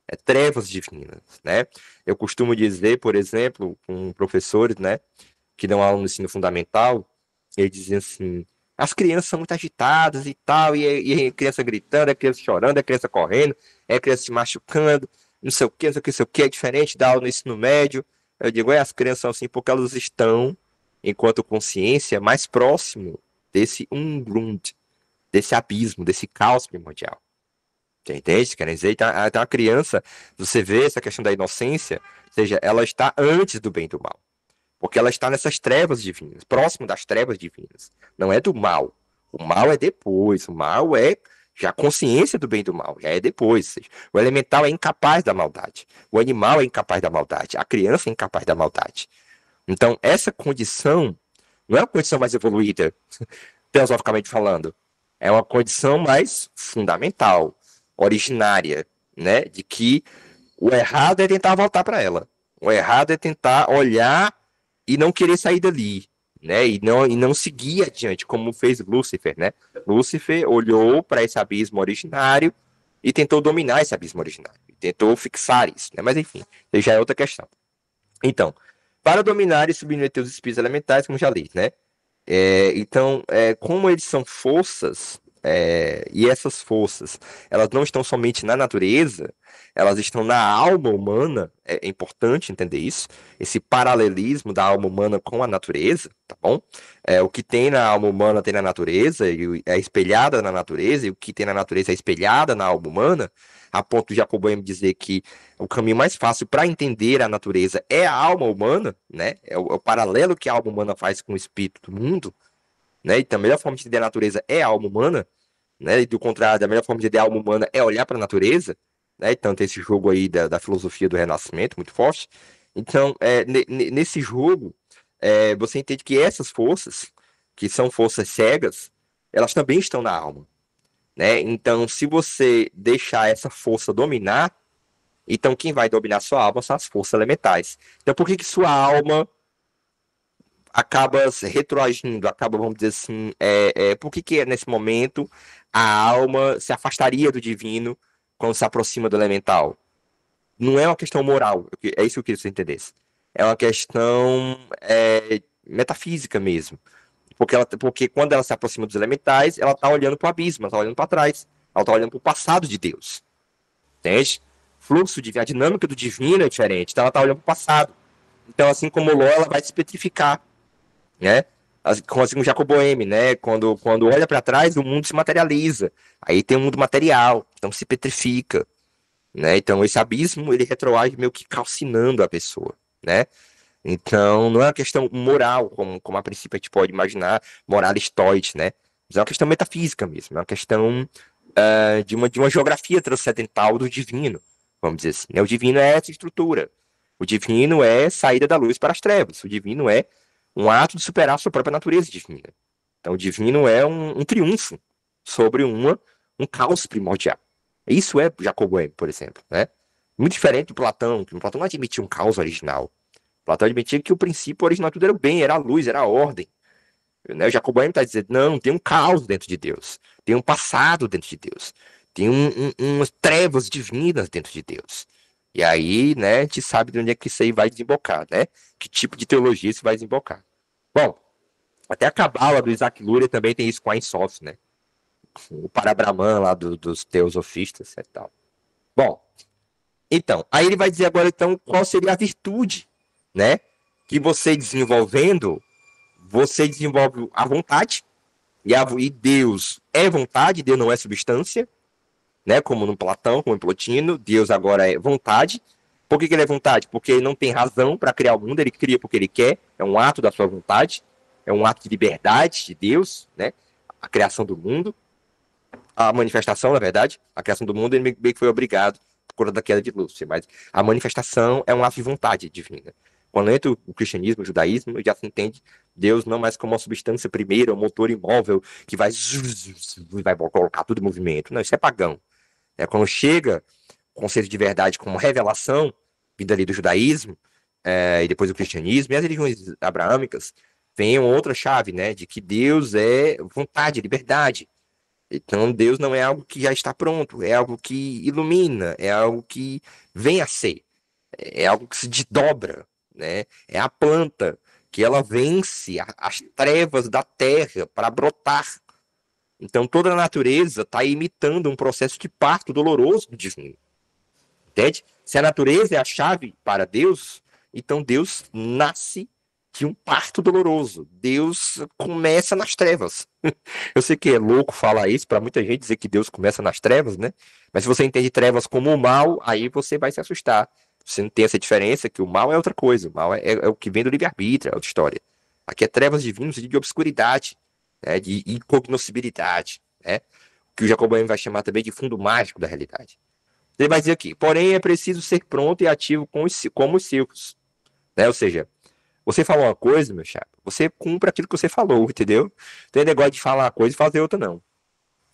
É trevas divinas, né? Eu costumo dizer, por exemplo, com professores, né, que dão aula no ensino fundamental, eles dizem assim: as crianças são muito agitadas e tal, e a criança gritando, a criança chorando, a criança correndo, a criança se machucando, não sei o que, não sei o que, não sei o que, é diferente da aula no ensino médio. Eu digo, as crianças são assim porque elas estão, enquanto consciência, mais próximo desse umgrund, desse abismo, desse caos primordial. Entende? Quer dizer, então a criança, você vê essa questão da inocência, ou seja, ela está antes do bem e do mal. Porque ela está nessas trevas divinas, próximo das trevas divinas. Não é do mal. O mal é depois. O mal é já a consciência do bem e do mal. Já é depois. Ou seja, o elemental é incapaz da maldade. O animal é incapaz da maldade. A criança é incapaz da maldade. Então, essa condição não é uma condição mais evoluída, filosoficamente falando. É uma condição mais fundamental, originária, né? De que o errado é tentar voltar para ela. O errado é tentar olhar e não querer sair dali, né? E não seguir adiante, como fez Lúcifer, né? Lúcifer olhou para esse abismo originário e tentou dominar esse abismo originário. Tentou fixar isso, né? Mas enfim, isso já é outra questão. Então, para dominar e submeter os espíritos elementais, como já li, né? Então, como eles são forças, e essas forças, elas não estão somente na natureza, elas estão na alma humana, é importante entender isso, esse paralelismo da alma humana com a natureza, tá bom? O que tem na alma humana tem na natureza, e é espelhada na natureza, e o que tem na natureza é espelhada na alma humana, a ponto de Jacob Boehme dizer que o caminho mais fácil para entender a natureza é a alma humana, né? É o paralelo que a alma humana faz com o espírito do mundo, né? Então, a melhor forma de entender a natureza é a alma humana, né? E do contrário, a melhor forma de entender a alma humana é olhar para a natureza, né? Então, tem esse jogo aí da filosofia do renascimento muito forte. Então, nesse jogo, você entende que essas forças, que são forças cegas, elas também estão na alma, né? Então, se você deixar essa força dominar, então quem vai dominar sua alma são as forças elementais. Então, por que que sua alma acaba se retroagindo, acaba, vamos dizer assim, por que que nesse momento a alma se afastaria do divino quando se aproxima do elemental? Não é uma questão moral, é isso que eu queria que você entendesse. É uma questão metafísica mesmo. Porque quando ela se aproxima dos elementais, ela está olhando para o abismo, ela está olhando para trás, ela está olhando para o passado de Deus. Entende? A dinâmica do divino é diferente, então ela está olhando para o passado. Então, assim como Ló, ela vai se petrificar, né? Assim como Jacob Boehme, né? Quando olha para trás, o mundo se materializa. Aí tem o mundo material, então se petrifica, né? Então esse abismo ele retroage meio que calcinando a pessoa, né? Então não é uma questão moral, como a princípio a gente pode imaginar, moral estoica, né? Mas é uma questão metafísica mesmo, é uma questão de uma geografia transcendental do divino, vamos dizer assim, né? O divino é essa estrutura. O divino é saída da luz para as trevas. O divino é um ato de superar a sua própria natureza divina. Então, o divino é um triunfo sobre um caos primordial. Isso é Jacob Boehme, por exemplo, né? Muito diferente do Platão, que o Platão não admitia um caos original. Platão admitia que o princípio original de tudo era o bem, era a luz, era a ordem. Né? O Jacob Boehme está dizendo, não, tem um caos dentro de Deus. Tem um passado dentro de Deus. Tem umas trevas divinas dentro de Deus. E aí, né, a gente sabe de onde é que isso aí vai desembocar, né? Que tipo de teologia isso vai desembocar. Bom, até a cabala do Isaac Luria também tem isso com a Ensof, né? O Parabrahman lá dos teosofistas e tal. Bom, então, aí ele vai dizer agora, então, qual seria a virtude, né? Que você desenvolve a vontade, e Deus é vontade, Deus não é substância, né? Como no Platão, como em Plotino, Deus agora é vontade. Por que ele é vontade? Porque ele não tem razão para criar o mundo, ele cria porque ele quer, é um ato da sua vontade, é um ato de liberdade de Deus, né? A criação do mundo, a manifestação, na verdade, a criação do mundo, ele meio que foi obrigado por conta da queda de Lúcifer, mas a manifestação é um ato de vontade divina. Quando entra o cristianismo, o judaísmo, já se entende Deus não mais como uma substância primeira, um motor imóvel que vai colocar tudo em movimento. Não, isso é pagão. Quando chega o conceito de verdade como revelação, vinda ali do judaísmo, e depois do cristianismo, e as religiões abraâmicas, vem uma outra chave, né, de que Deus é vontade, liberdade. Então, Deus não é algo que já está pronto, é algo que ilumina, é algo que vem a ser, é algo que se desdobra, né? É a planta que ela vence as trevas da terra para brotar. Então, toda a natureza está imitando um processo de parto doloroso do divino. Entende? Se a natureza é a chave para Deus, então Deus nasce de um parto doloroso. Deus começa nas trevas. Eu sei que é louco falar isso para muita gente dizer que Deus começa nas trevas, né? Mas se você entende trevas como o mal, aí você vai se assustar. Você não tem essa diferença que o mal é outra coisa. O mal é o que vem do livre-arbítrio, é outra história. Aqui é trevas divinas de obscuridade, né? De incognoscibilidade, né? Que o Jacob vai chamar também de fundo mágico da realidade. Ele vai dizer aqui, porém é preciso ser pronto e ativo como os círculos, né? Ou seja, você falou uma coisa, meu chapa, você cumpre aquilo que você falou, entendeu? Não tem negócio de falar uma coisa e fazer outra, não.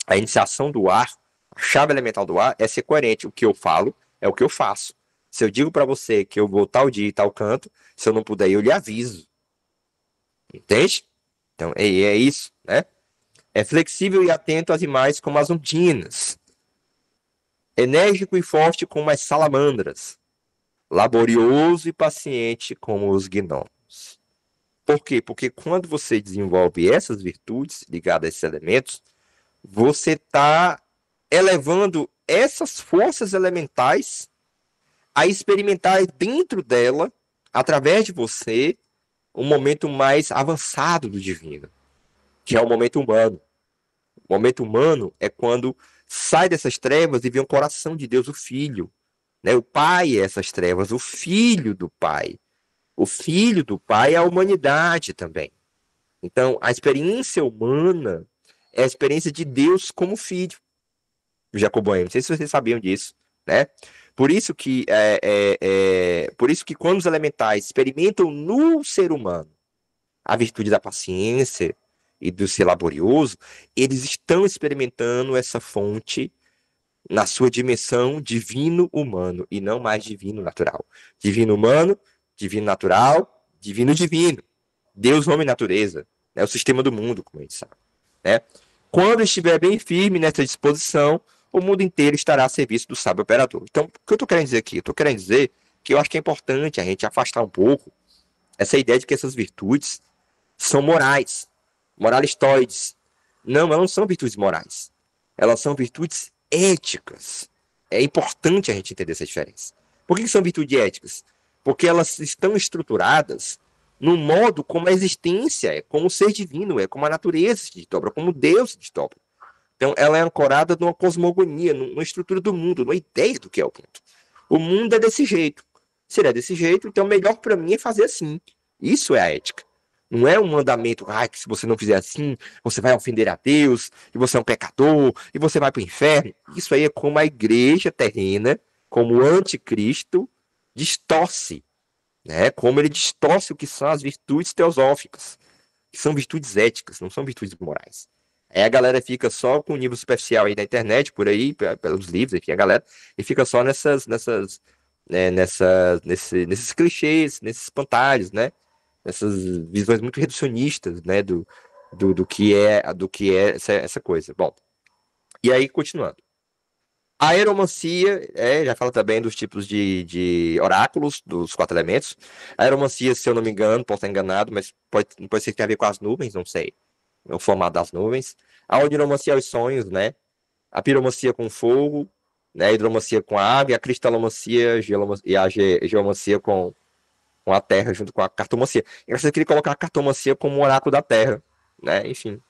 A iniciação do ar, a chave elemental do ar é ser coerente. O que eu falo é o que eu faço. Se eu digo para você que eu vou tal dia e tal canto, se eu não puder ir, eu lhe aviso. Entende? Então, é isso, né? É flexível e atento às imagens como as ondinas. Enérgico e forte como as salamandras. Laborioso e paciente como os gnomos. Por quê? Porque quando você desenvolve essas virtudes ligadas a esses elementos, você está elevando essas forças elementais a experimentar dentro dela, através de você, um momento mais avançado do divino, que é o momento humano. O momento humano é quando sai dessas trevas e vê um coração de Deus, o Filho. Né? O Pai é essas trevas, o Filho do Pai. O Filho do Pai é a humanidade também. Então, a experiência humana é a experiência de Deus como filho. Jacobo, não sei se vocês sabiam disso, né? Por isso que quando os elementais experimentam no ser humano a virtude da paciência e do ser laborioso, eles estão experimentando essa fonte na sua dimensão divino-humano e não mais divino-natural. Divino-humano, divino-natural, divino-divino. Deus, homem e natureza. É o sistema do mundo, como a gente sabe. Né? Quando estiver bem firme nessa disposição, o mundo inteiro estará a serviço do sábio operador. Então, o que eu estou querendo dizer aqui? Eu estou querendo dizer que eu acho que é importante a gente afastar um pouco essa ideia de que essas virtudes são morais, moralistoides. Não, elas não são virtudes morais. Elas são virtudes éticas. É importante a gente entender essa diferença. Por que são virtudes éticas? Porque elas estão estruturadas no modo como a existência é, como o ser divino é, como a natureza se desdobra, como Deus se desdobra. Então, ela é ancorada numa cosmogonia, numa estrutura do mundo, numa ideia do que é o mundo. O mundo é desse jeito. Se ele é desse jeito, então melhor para mim é fazer assim. Isso é a ética. Não é um mandamento, que se você não fizer assim, você vai ofender a Deus, e você é um pecador, e você vai para o inferno. Isso aí é como a igreja terrena, como o anticristo, distorce. Né? Como ele distorce o que são as virtudes teosóficas, que são virtudes éticas, não são virtudes morais. Aí a galera fica só com o nível superficial aí na internet, por aí, pelos livros, enfim, a galera, e fica só nesses clichês, nesses espantalhos, né? Essas visões muito reducionistas, né? Do que é essa coisa. Bom, e aí, continuando. A aeromancia, já fala também dos tipos de oráculos, dos 4 elementos. A aeromancia, se eu não me engano, posso estar enganado, mas pode ser que tenha a ver com as nuvens, não sei. O formato das nuvens. A oniromancia aos sonhos, né? A piromancia com fogo, né? A hidromancia com a água, e a cristalomancia e a geomancia com a terra, junto com a cartomancia. Eu queria colocar a cartomancia como um oráculo da terra, né? Enfim,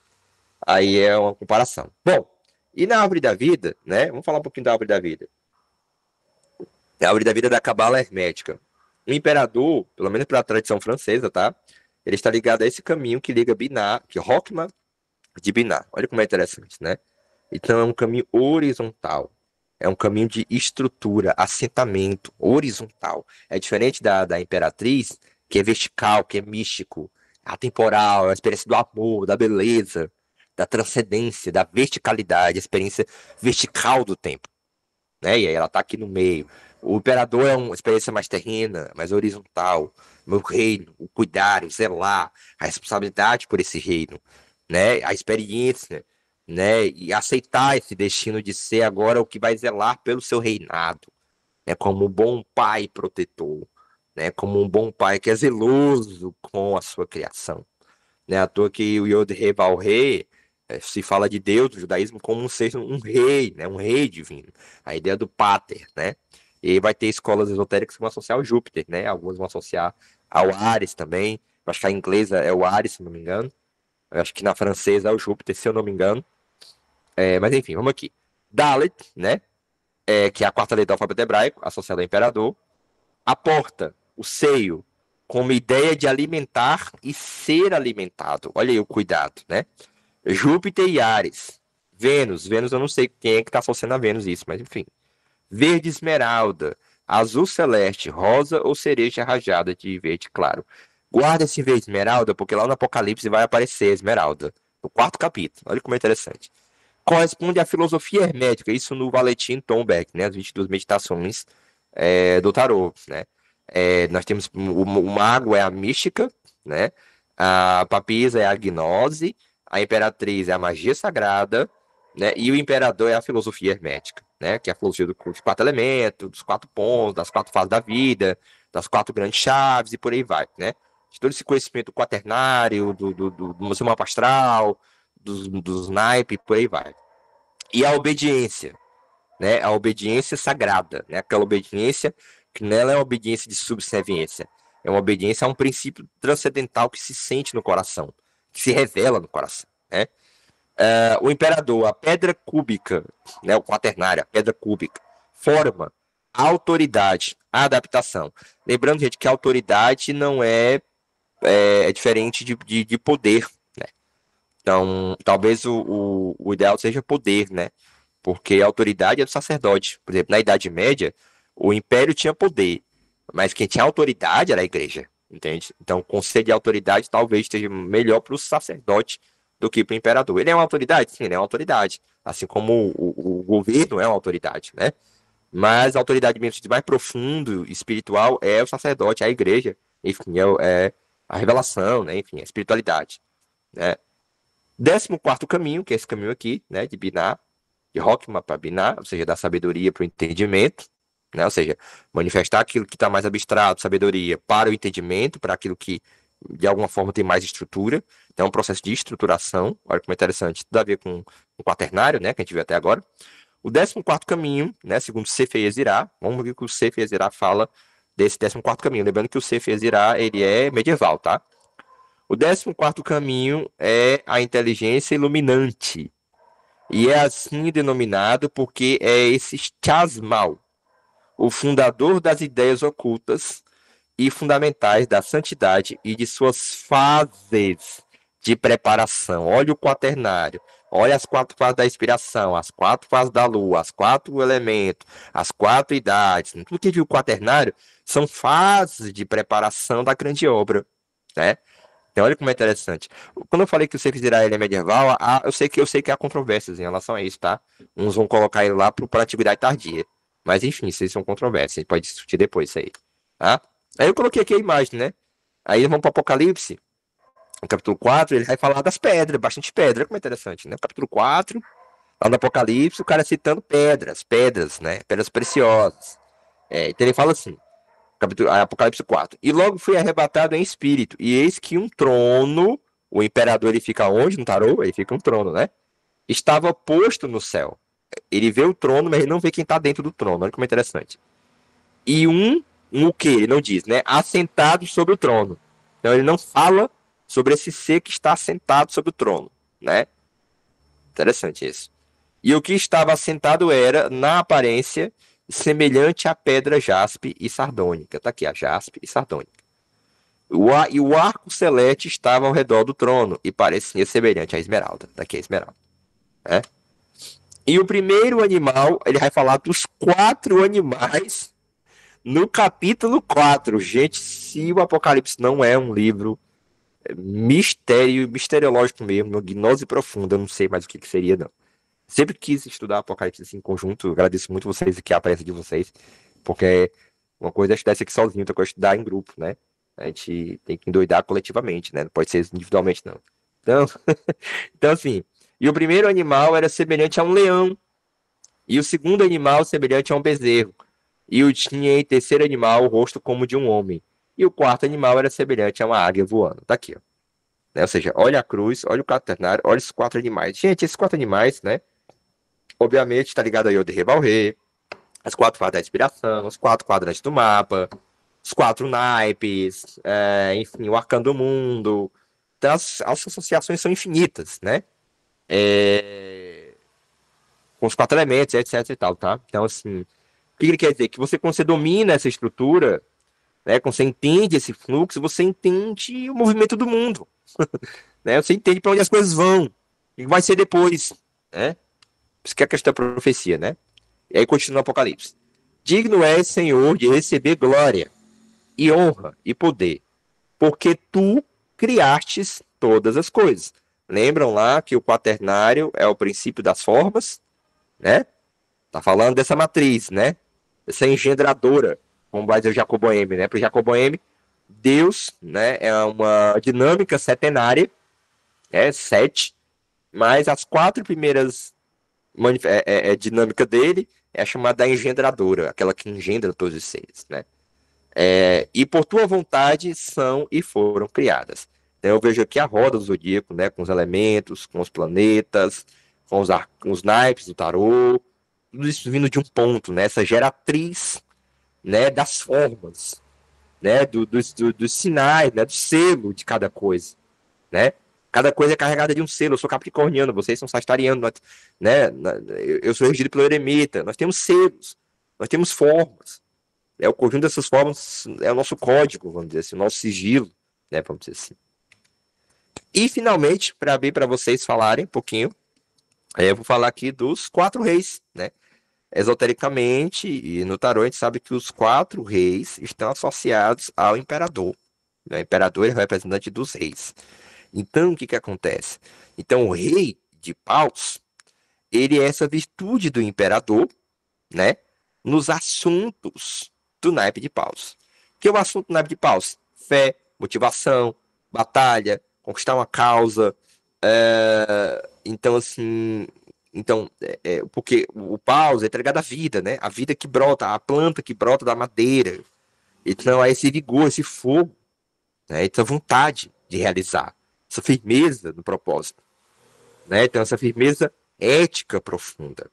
aí é uma comparação. Bom, e na árvore da vida, né? Vamos falar um pouquinho da árvore da vida. A árvore da vida é da cabala hermética. O imperador, pelo menos pela tradição francesa, tá? Ele está ligado a esse caminho que liga Binah, que Rockman de Binah. Olha como é interessante, né? Então é um caminho horizontal. É um caminho de estrutura, assentamento, horizontal. É diferente da imperatriz, que é vertical, que é místico, atemporal, é a experiência do amor, da beleza, da transcendência, da verticalidade, a experiência vertical do tempo. Né? E aí ela está aqui no meio. O imperador é uma experiência mais terrena, mais horizontal. Meu reino, o cuidar, o zelar, a responsabilidade por esse reino, né? A experiência, né? E aceitar esse destino de ser agora o que vai zelar pelo seu reinado, né? Como um bom pai protetor, né? Como um bom pai que é zeloso com a sua criação. Né? À toa que o Yod-Heh Vav-Heh se fala de Deus, do judaísmo, como um rei, né? Um rei divino. A ideia do Pater, né? E vai ter escolas esotéricas que vão associar ao Júpiter, né? Algumas vão associar ao Ares também. Eu acho que a inglesa é o Ares, se não me engano. Eu acho que na francesa é o Júpiter, se eu não me engano. Mas enfim, vamos aqui. Dalet, né? Que é a quarta lei do alfabeto hebraico, associada ao imperador. A porta, o seio, como ideia de alimentar e ser alimentado. Olha aí o cuidado, né? Júpiter e Ares. Vênus eu não sei quem é que está associando a Vênus isso, mas enfim. Verde esmeralda, azul celeste, rosa ou cereja rajada de verde claro. Guarda esse verde esmeralda, porque lá no Apocalipse vai aparecer a esmeralda. No quarto capítulo. Olha como é interessante. Corresponde à filosofia hermética, isso no Valentim Tombeck, né? As 22 meditações do tarô, né? Nós temos o mago é a mística, né? A papisa é a gnose, a imperatriz é a magia sagrada, né? E o imperador é a filosofia hermética, né? Que é a filosofia dos 4 elementos, dos 4 pontos, das 4 fases da vida, das 4 grandes chaves e por aí vai, né? De todo esse conhecimento quaternário, do seu mapa astral, dos naipes, por aí vai. E a obediência, né? A obediência sagrada, né? Aquela obediência que nela é uma obediência de subserviência. É uma obediência a um princípio transcendental que se sente no coração, que se revela no coração, né? O imperador, a pedra cúbica, né? O quaternário, a pedra cúbica, forma a autoridade, a adaptação. Lembrando, gente, que a autoridade não é diferente de poder, né? Então, talvez o ideal seja poder, né? Porque a autoridade é do sacerdote. Por exemplo, na Idade Média, o império tinha poder, mas quem tinha autoridade era a igreja. entende? Então, o conceito de autoridade talvez esteja melhor para o sacerdote do que para o imperador. Ele é uma autoridade? Sim, ele é uma autoridade. Assim como o governo é uma autoridade, né? Mas a autoridade mesmo de mais profundo, espiritual, é o sacerdote, é a igreja, enfim, é a revelação, né? Enfim, a espiritualidade, né? 14º caminho, que é esse caminho aqui, né? De Binah, de Hokmah para Binah, ou seja, da sabedoria para o entendimento, né? Ou seja, manifestar aquilo que está mais abstrato, sabedoria, para o entendimento, para aquilo que de alguma forma tem mais estrutura. Então, é um processo de estruturação. Olha como é interessante, tudo a ver com o quaternário, né? Que a gente viu até agora. O 14º caminho, né, segundo Sefer Yetzirah, vamos ver o que o Sefer Yetzirah fala desse 14º caminho. Lembrando que o Sefer Yetzirah, ele é medieval, tá? O 14º caminho é a inteligência iluminante. E é assim denominado porque é esse Chasmal, o fundador das ideias ocultas e fundamentais da santidade e de suas fases de preparação. Olha o quaternário. Olha as 4 fases da inspiração, as 4 fases da lua, as 4 elementos, as 4 idades. Tudo que viu o quaternário são fases de preparação da grande obra, né? Então, olha como é interessante. Quando eu falei que o Sefer Yetzirah ele é medieval, eu sei que há controvérsias em relação a isso, tá? Uns vão colocar ele lá para a antiguidade tardia. Mas enfim, isso aí são controvérsias, a gente pode discutir depois isso aí, tá? Aí eu coloquei aqui a imagem, né? Aí vamos para o Apocalipse, no capítulo 4, ele vai falar das pedras, bastante pedra, como é interessante, né? No capítulo 4, lá no Apocalipse, o cara citando pedras, né? Pedras preciosas. Então ele fala assim, Apocalipse 4. E logo fui arrebatado em espírito, e eis que um trono, o imperador ele fica onde no tarô? Ele fica um trono, né? Estava posto no céu. Ele vê o trono, mas ele não vê quem está dentro do trono. Olha como é interessante. E o que? Ele não diz, né? Assentado sobre o trono. Então ele não fala sobre esse ser que está assentado sobre o trono, né? Interessante isso. E o que estava assentado era, na aparência, semelhante à pedra jaspe e sardônica. Está aqui, a jaspe e sardônica. E o arco celeste estava ao redor do trono e parecia semelhante à esmeralda. Está aqui a esmeralda. Né? E o primeiro animal, ele vai falar dos 4 animais no capítulo 4. Gente, se o Apocalipse não é um livro misteriológico mesmo, uma gnose profunda, eu não sei mais o que seria, não. Sempre quis estudar Apocalipse assim, em conjunto, eu agradeço muito vocês aqui, a presença de vocês, porque uma coisa é estudar isso aqui sozinho, outra coisa é estudar em grupo, né? A gente tem que endoidar coletivamente, né? Não pode ser individualmente, não. Então, então assim, e o primeiro animal era semelhante a um leão, e o segundo animal semelhante a um bezerro, e o tinha em terceiro animal o rosto como de um homem, e o quarto animal era semelhante a uma águia voando. Tá aqui, ó. Né? Ou seja, olha a cruz, olha o quaternário, olha esses 4 animais. Gente, esses 4 animais, né? Obviamente, está ligado aí ao de Rebalré, as 4 fases da inspiração, os 4 quadrantes do mapa, os 4 naipes, enfim, o arcano do mundo. Então, as associações são infinitas, né? Com os 4 elementos, etc e tal, tá? Então, assim, o que ele quer dizer? Que quando você domina essa estrutura, né? Quando você entende esse fluxo, você entende o movimento do mundo, né? Você entende para onde as coisas vão, o que vai ser depois, né? Isso que é a questão da profecia, né? E aí continua o Apocalipse. Digno és, Senhor, de receber glória e honra e poder, porque tu criastes todas as coisas. Lembram lá que o quaternário é o princípio das formas, né? Tá falando dessa matriz, né? Essa engendradora, como vai dizer o Jacob Boehme, né? Para o Jacob Boehme, Deus, né, é uma dinâmica setenária, 7, mas as 4 primeiras dinâmica dele é a chamada engendradora, aquela que engendra todos os seres, né? E por tua vontade são e foram criadas. Então eu vejo aqui a roda do zodíaco, né? Com os elementos, com os planetas, com os naipes do tarô, tudo isso vindo de um ponto, né? Essa geratriz, né? Das formas, né? Dos sinais, né? Do selo de cada coisa, né? Cada coisa é carregada de um selo. Eu sou capricorniano, vocês são sagitarianos, né? Eu sou regido pelo eremita. Nós temos selos, nós temos formas. O conjunto dessas formas é o nosso código, vamos dizer assim, o nosso sigilo, né? Vamos dizer assim. E, finalmente, para abrir para vocês falarem um pouquinho, eu vou falar aqui dos 4 reis, né? Esotericamente, e no tarô a gente sabe que os 4 reis estão associados ao imperador, né? O imperador é o representante dos reis. Então, o que que acontece? Então, o rei de paus, ele é essa virtude do imperador, né? Nos assuntos do naipe de paus. Que é o assunto do naipe de paus? Fé, motivação, batalha, conquistar uma causa. Então, assim. Então, porque o paus é tá ligado à vida, né? A vida que brota, a planta que brota da madeira. Então, é esse vigor, esse fogo, né? Essa vontade de realizar, essa firmeza no propósito, né? Então, essa firmeza ética profunda,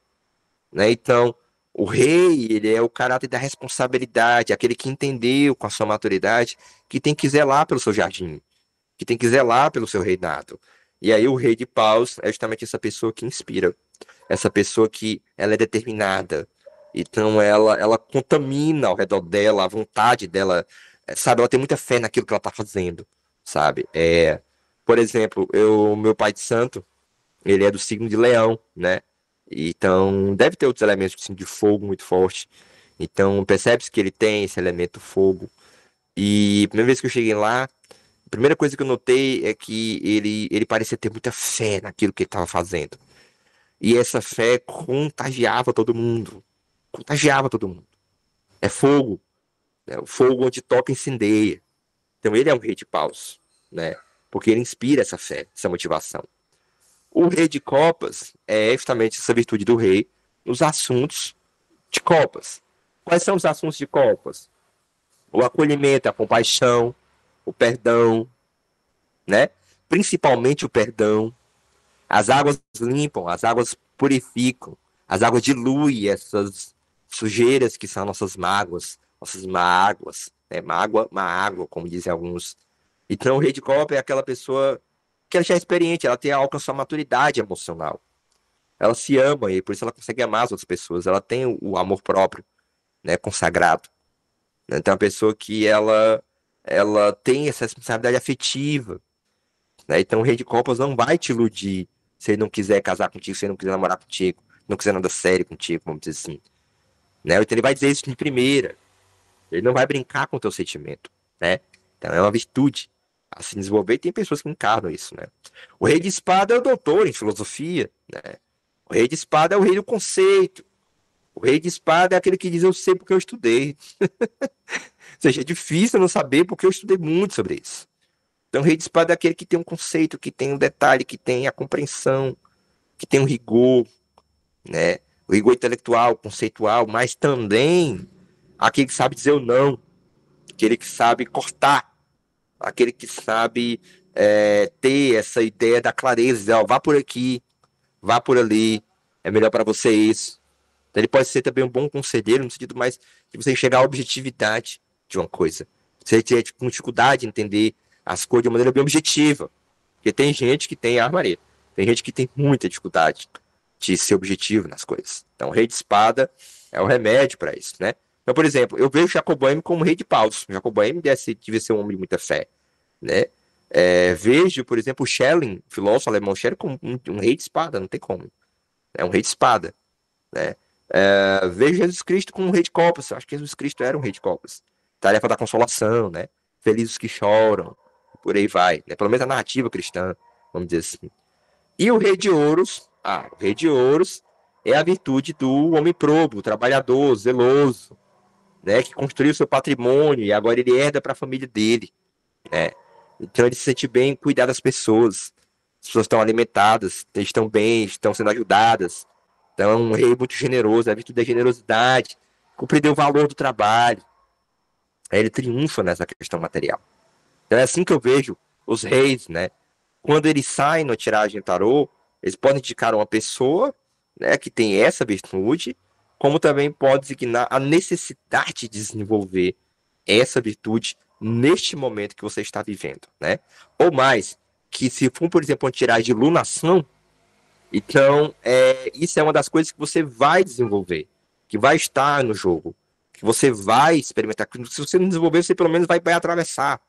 né? Então, o rei, ele é o caráter da responsabilidade, aquele que entendeu com a sua maturidade que tem que zelar pelo seu jardim, que tem que zelar pelo seu reinado. E aí o rei de paus é justamente essa pessoa que inspira, essa pessoa que ela é determinada. Então ela contamina ao redor dela, a vontade dela, sabe? Ela tem muita fé naquilo que ela está fazendo, sabe? Por exemplo, meu pai de santo, ele é do signo de Leão, né? Então deve ter outros elementos assim, de fogo muito forte. Então percebe-se que ele tem esse elemento fogo. E a primeira vez que eu cheguei lá, a primeira coisa que eu notei é que ele parecia ter muita fé naquilo que ele estava fazendo. E essa fé contagiava todo mundo. Contagiava todo mundo. É fogo, né? O fogo onde toca incendeia. Então ele é um rei de paus, né? Porque ele inspira essa fé, essa motivação. O rei de copas é justamente essa virtude do rei nos assuntos de copas. Quais são os assuntos de copas? O acolhimento, a compaixão, o perdão, né? Principalmente o perdão. As águas limpam, as águas purificam, as águas diluem essas sujeiras que são nossas mágoas, né? Mágoa, como dizem alguns. Então, o rei de copa é aquela pessoa que ela já é experiente, ela tem alcançou a maturidade emocional. Ela se ama e por isso ela consegue amar as outras pessoas. Ela tem o amor próprio, né, consagrado. Então, é uma pessoa que ela tem essa responsabilidade afetiva, né? Então o rei de copas não vai te iludir se ele não quiser casar contigo, se ele não quiser namorar contigo, não quiser nada sério contigo, vamos dizer assim. Né? Então ele vai dizer isso de primeira. Ele não vai brincar com o teu sentimento, né? Então é uma virtude a se desenvolver e tem pessoas que encarnam isso, né? O rei de espada é o doutor em filosofia, né? O rei de espada é o rei do conceito. O rei de espada é aquele que diz eu sei porque eu estudei. Ou seja, é difícil não saber porque eu estudei muito sobre isso. Então, o rei de espada é aquele que tem um conceito, que tem um detalhe, que tem a compreensão, que tem um rigor, né? O rigor intelectual, conceitual, mas também aquele que sabe dizer o não, aquele que sabe cortar, aquele que sabe ter essa ideia da clareza, dizer, ó, vá por aqui, vá por ali, é melhor para você isso. Então, ele pode ser também um bom conselheiro, no sentido mais de você chegar à objetividade de uma coisa. Você ter tipo, dificuldade de entender as coisas de uma maneira bem objetiva. Porque tem gente que tem armaria. Tem gente que tem muita dificuldade de ser objetivo nas coisas. Então, o rei de espada é o remédio para isso, né? Então, por exemplo, eu vejo Jacob Boehme como rei de paus. Jacob Boehme devia ser um homem de muita fé, né? Vejo, por exemplo, Schelling, filósofo alemão Schelling, como um rei de espada, não tem como. É um rei de espada, né? Vejo Jesus Cristo como um rei de copas. Acho que Jesus Cristo era um rei de copas. Tarefa da consolação, né? Felizes que choram, por aí vai, né? Pelo menos a narrativa cristã, vamos dizer assim. E o rei de ouros, o rei de ouros é a virtude do homem probo, trabalhador, zeloso, né? Que construiu seu patrimônio e agora ele herda para a família dele, né? Então ele se sente bem em cuidar das pessoas. As pessoas estão alimentadas, estão bem, estão sendo ajudadas. Então é um rei muito generoso, a virtude da generosidade, compreender o valor do trabalho. Aí ele triunfa nessa questão material. Então é assim que eu vejo os reis, né? Quando eles saem no tiragem tarô, eles podem indicar uma pessoa, né, que tem essa virtude, como também pode designar a necessidade de desenvolver essa virtude neste momento que você está vivendo, né? Ou mais, que se for, por exemplo, uma tiragem de lunação, então isso é uma das coisas que você vai desenvolver, que vai estar no jogo, que você vai experimentar. Se você não desenvolver, você pelo menos vai atravessar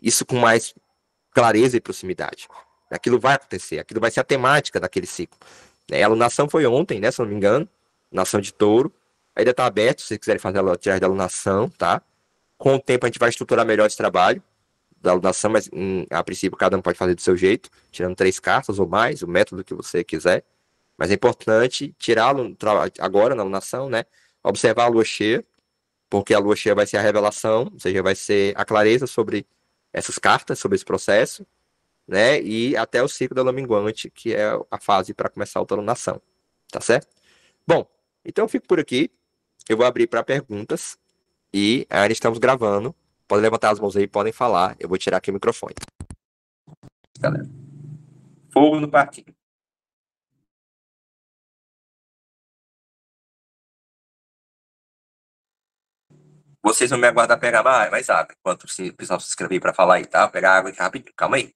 isso com mais clareza e proximidade. Aquilo vai acontecer, aquilo vai ser a temática daquele ciclo. A alunação foi ontem, né? Se não me engano, nação de touro. Ainda está aberto, se vocês quiserem fazer a tiragem da alunação, tá? Com o tempo a gente vai estruturar melhor esse trabalho. da alunação, mas a princípio cada um pode fazer do seu jeito, tirando 3 cartas ou mais, o método que você quiser. Mas é importante tirá-lo agora na alunação, né? Observar a lua cheia, porque a lua cheia vai ser a revelação, ou seja, vai ser a clareza sobre essas cartas, sobre esse processo, né? E até o ciclo da lua minguante, que é a fase para começar a autolunação, tá certo? Bom, então eu fico por aqui. Eu vou abrir para perguntas e ainda estamos gravando. Podem levantar as mãos aí, podem falar. Eu vou tirar aqui o microfone. Galera. Fogo no parquinho. Vocês vão me aguardar pegar mais água, enquanto o pessoal se inscrever para falar aí, tá? Vou pegar água aqui rapidinho, calma aí.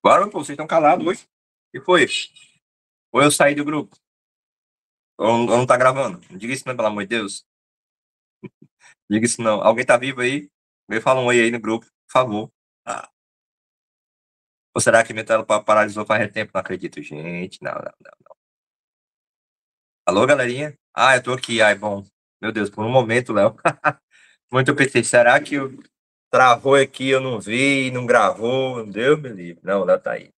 Bora, pô, vocês estão calados hoje. O que foi? Ou eu saí do grupo? Ou não tá gravando? Não diga isso não, pelo amor de Deus. Não diga isso não. Alguém tá vivo aí? Me fala um oi aí no grupo, por favor. Ah. Ou será que minha tela paralisou faz tempo? Não acredito, gente. Não. Alô, galerinha? Ah, eu tô aqui. Ai, bom. Meu Deus, por um momento, Léo. Muito eu pensei, será que travou aqui, eu não vi, não gravou? Deus me livre. Não, o Léo tá aí.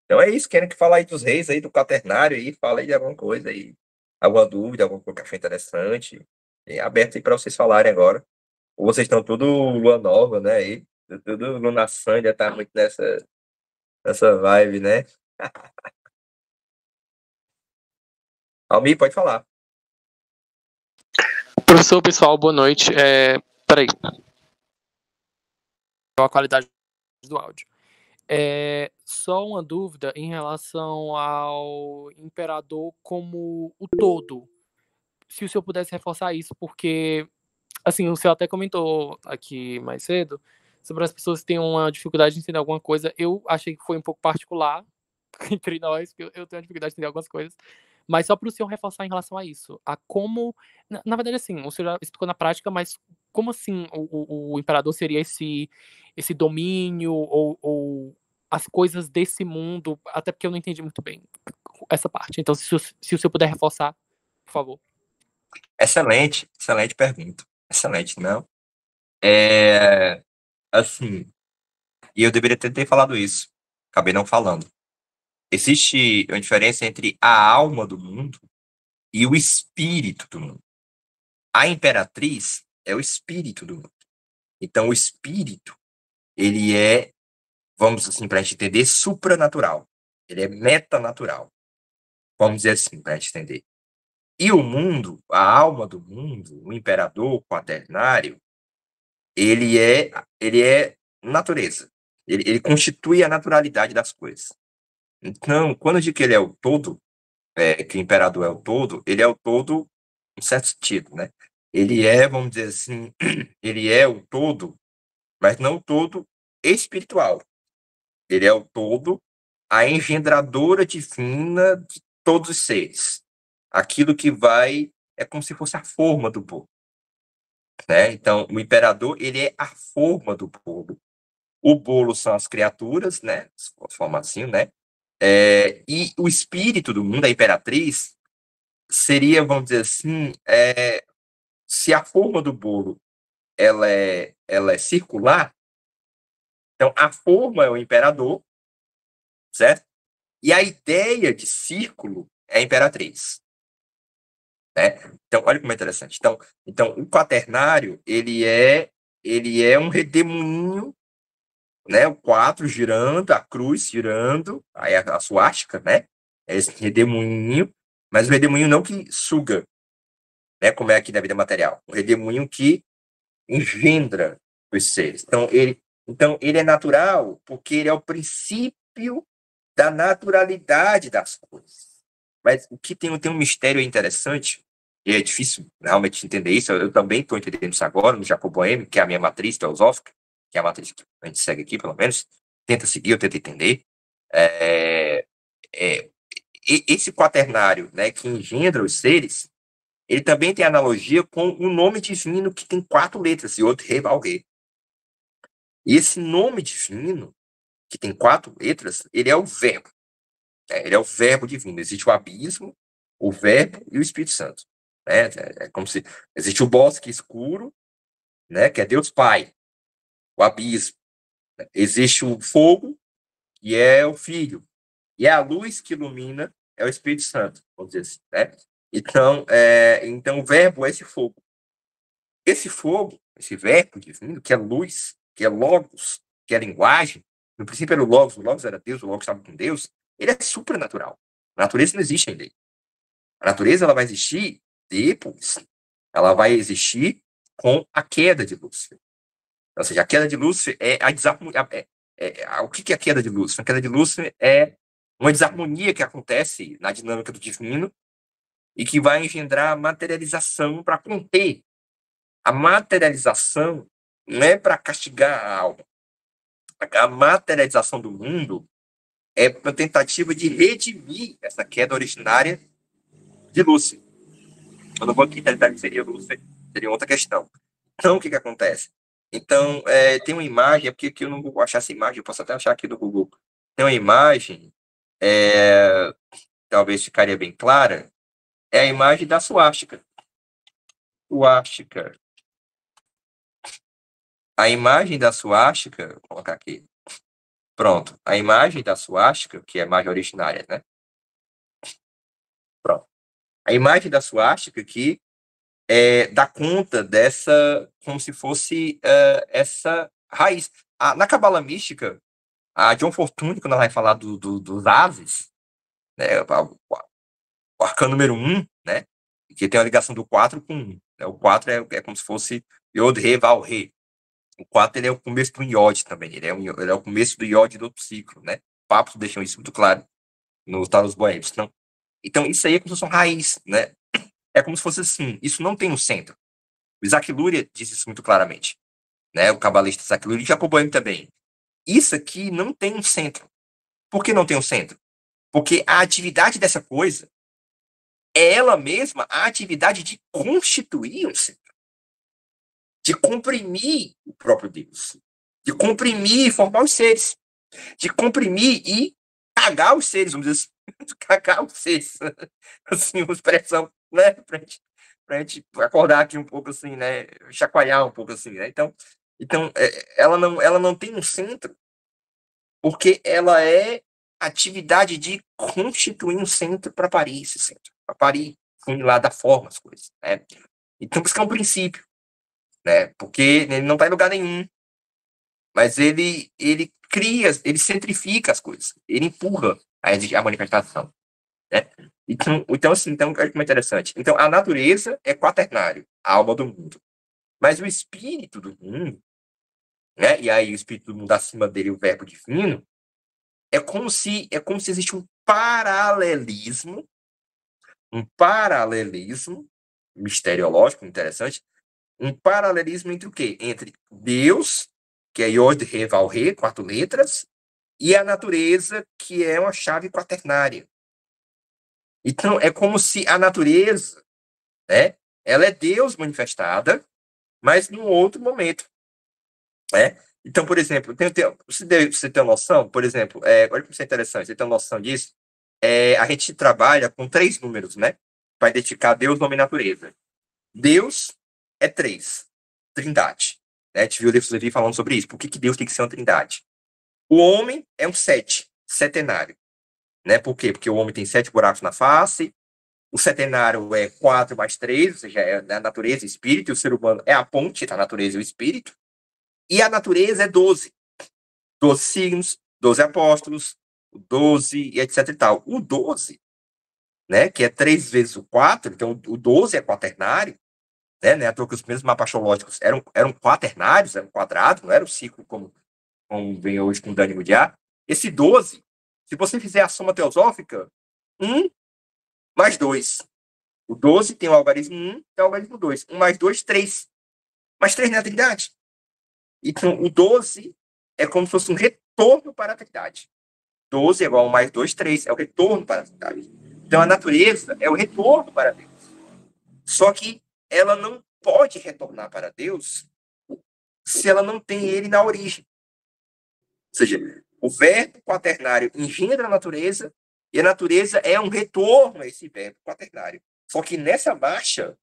Então é isso, querem que falar aí dos reis aí, do quaternário aí, fala aí de alguma coisa aí. Alguma dúvida, alguma coisa que achou interessante. É aberto aí pra vocês falarem agora. Ou vocês estão tudo lua nova, né? Aí, tudo lunação, já tá muito nessa vibe, né? Almir, pode falar. Professor, pessoal, boa noite. Peraí. A qualidade do áudio. Só uma dúvida em relação ao imperador como o todo. Se o senhor pudesse reforçar isso, porque, assim, o senhor até comentou aqui mais cedo sobre as pessoas que têm uma dificuldade de entender alguma coisa. Eu achei que foi um pouco particular entre nós, porque eu tenho uma dificuldade de entender algumas coisas. Mas só para o senhor reforçar em relação a isso. A como. Na verdade, assim, o senhor já explicou na prática, mas como assim o imperador seria esse domínio ou as coisas desse mundo? Até porque eu não entendi muito bem essa parte. Então, se o senhor puder reforçar, por favor. Excelente pergunta. Excelente, não? Assim, e eu deveria ter falado isso. Acabei não falando. Existe uma diferença entre a alma do mundo e o espírito do mundo. A imperatriz é o espírito do mundo. Então, o espírito, ele é, vamos assim, para a gente entender, supranatural. Ele é metanatural. Vamos dizer assim, para a gente entender. E o mundo, a alma do mundo, o imperador quaternário, ele é natureza. Ele constitui a naturalidade das coisas. Então, quando eu digo que ele é o todo, que o imperador é o todo, ele é o todo em certo sentido, né? Ele é, vamos dizer assim, ele é o todo, mas não o todo espiritual. Ele é o todo, a engendradora divina de todos os seres. Aquilo que é como se fosse a forma do povo, né? Então, o imperador, ele é a forma do povo. O bolo são as criaturas, né? Formatinho, né? E o espírito do mundo, a imperatriz, seria, vamos dizer assim, se a forma do bolo ela é circular, então a forma é o imperador, certo? E a ideia de círculo é a imperatriz, né? Então, olha como é interessante. Então o quaternário, ele é um redemoinho, né? O 4 girando, a cruz girando, aí a suástica, né? É esse redemoinho, mas o redemoinho não que suga, né? Como é aqui na vida material. O redemoinho que engendra os seres. Então, Então, ele é natural porque ele é o princípio da naturalidade das coisas. Mas o que tem um mistério interessante, e é difícil realmente entender isso, eu também estou entendendo isso agora, no Jacob Boehme, que é a minha matriz teosófica, que é a matriz que a gente segue aqui, pelo menos, tenta seguir, eu tento entender. Esse quaternário, né, que engendra os seres, ele também tem analogia com um nome divino que tem 4 letras, Yod-He Vav-He. E esse nome divino, que tem 4 letras, ele é o verbo. Ele é o verbo divino. Existe o abismo, o verbo e o Espírito Santo. É como se existe o bosque escuro, né, que é Deus Pai, o abismo. Existe o fogo, que é o Filho. E a luz que ilumina é o Espírito Santo, vamos dizer assim. Né? Então, o verbo é esse fogo. Esse fogo, esse verbo divino, que é luz, que é logos, que é linguagem, no princípio era o logos era Deus, o logos estava com Deus, ele é supranatural. A natureza não existe ainda. A natureza ela vai existir depois. Ela vai existir com a queda de Lúcifer. Ou seja, a queda de Lúcifer é a desarmonia. O que é a queda de Lúcifer? A queda de Lúcifer é uma desarmonia que acontece na dinâmica do divino e que vai engendrar a materialização para conter. A materialização não é para castigar a alma. A materialização do mundo é uma tentativa de redimir essa queda originária de Lúcifer. Eu não vou aqui tentar que seria Lúcifer, seria outra questão. Então, o que acontece? Então, tem uma imagem, porque aqui eu não vou achar essa imagem, eu posso até achar aqui no Google. Tem uma imagem, talvez ficaria bem clara, é a imagem da suástica. Suástica. A imagem da suástica, vou colocar aqui. Pronto. A imagem da suástica, que é a imagem originária, né? Pronto. A imagem da suástica aqui dá conta dessa, como se fosse essa raiz. Na Cabala Mística, a John Fortune, quando ela vai falar dos ases, né, o arcano número 1, né, que tem a ligação do 4 com 1. Né, o 4 é como se fosse Yod-He, Vav-He. O 4 ele é o começo do iode também, ele é o começo do iode do outro ciclo. Né? Papos deixam isso muito claro nos Taros Boêmios. Então, isso aí é como se fosse uma raiz. Né? É como se fosse assim, isso não tem um centro. O Isaac Luria diz isso muito claramente. Né? O cabalista Isaac Luria e Jacob Boehme também. Isso aqui não tem um centro. Por que não tem um centro? Porque a atividade dessa coisa é ela mesma a atividade de constituir um centro. De comprimir o próprio Deus. De comprimir e formar os seres. De comprimir e cagar os seres, vamos dizer assim. Cagar os seres. Assim, uma expressão, né? Pra gente acordar aqui um pouco assim, né? Chacoalhar um pouco assim, né? Então ela não tem um centro porque ela é atividade de constituir um centro para parir esse centro, para parir, lá da forma as coisas. Né? Então, por isso que é um princípio, né? Porque ele não está em lugar nenhum, mas ele cria, ele centrifica as coisas, ele empurra a manifestação. Né? Então, assim, olha como é interessante. Então, a natureza é quaternário, a alma do mundo. Mas o espírito do mundo, né? E aí o espírito do mundo acima dele, o verbo divino, é como se existe um paralelismo misteriológico, interessante, um paralelismo entre o quê? Entre Deus, que é Yod, He, Vav, He, 4 letras, e a natureza, que é uma chave quaternária. Então, é como se a natureza, né, ela é Deus manifestada, mas num outro momento. Né? Então, por exemplo, você tem noção, por exemplo, olha como isso é interessante, você tem noção disso? A gente trabalha com 3 números, né? Para identificar Deus, nome e natureza. Deus é 3, trindade. Né? A gente viu o Deus Levi falando sobre isso. Por que Deus tem que ser uma trindade? O homem é um 7, setenário. Né? Por quê? Porque o homem tem 7 buracos na face, o setenário é 4 mais 3, ou seja, é a natureza e o espírito, e o ser humano é a ponte da natureza e o espírito, e a natureza é 12. 12 signos, 12 apóstolos, 12 e etc e tal. O 12, né, que é 3 vezes o 4, então o 12 é quaternário, né, à toa que os primeiros mapas astrológicos eram quaternários, eram quadrados, não era um ciclo como como vem hoje com Dani Mudiar, esse 12, se você fizer a soma teosófica, 1 mais 2. O 12 tem o algarismo 1, tem o algarismo 2. 1 mais 2, 3. Mas 3 não é a trindade. Então, o 12 é como se fosse um retorno para a trindade. 12 é igual a 1 mais 2, 3. É o retorno para a trindade. Então, a natureza é o retorno para Deus. Só que ela não pode retornar para Deus se ela não tem ele na origem. Ou seja, o verbo quaternário engendra a natureza e a natureza é um retorno a esse verbo quaternário. Só que nessa marcha,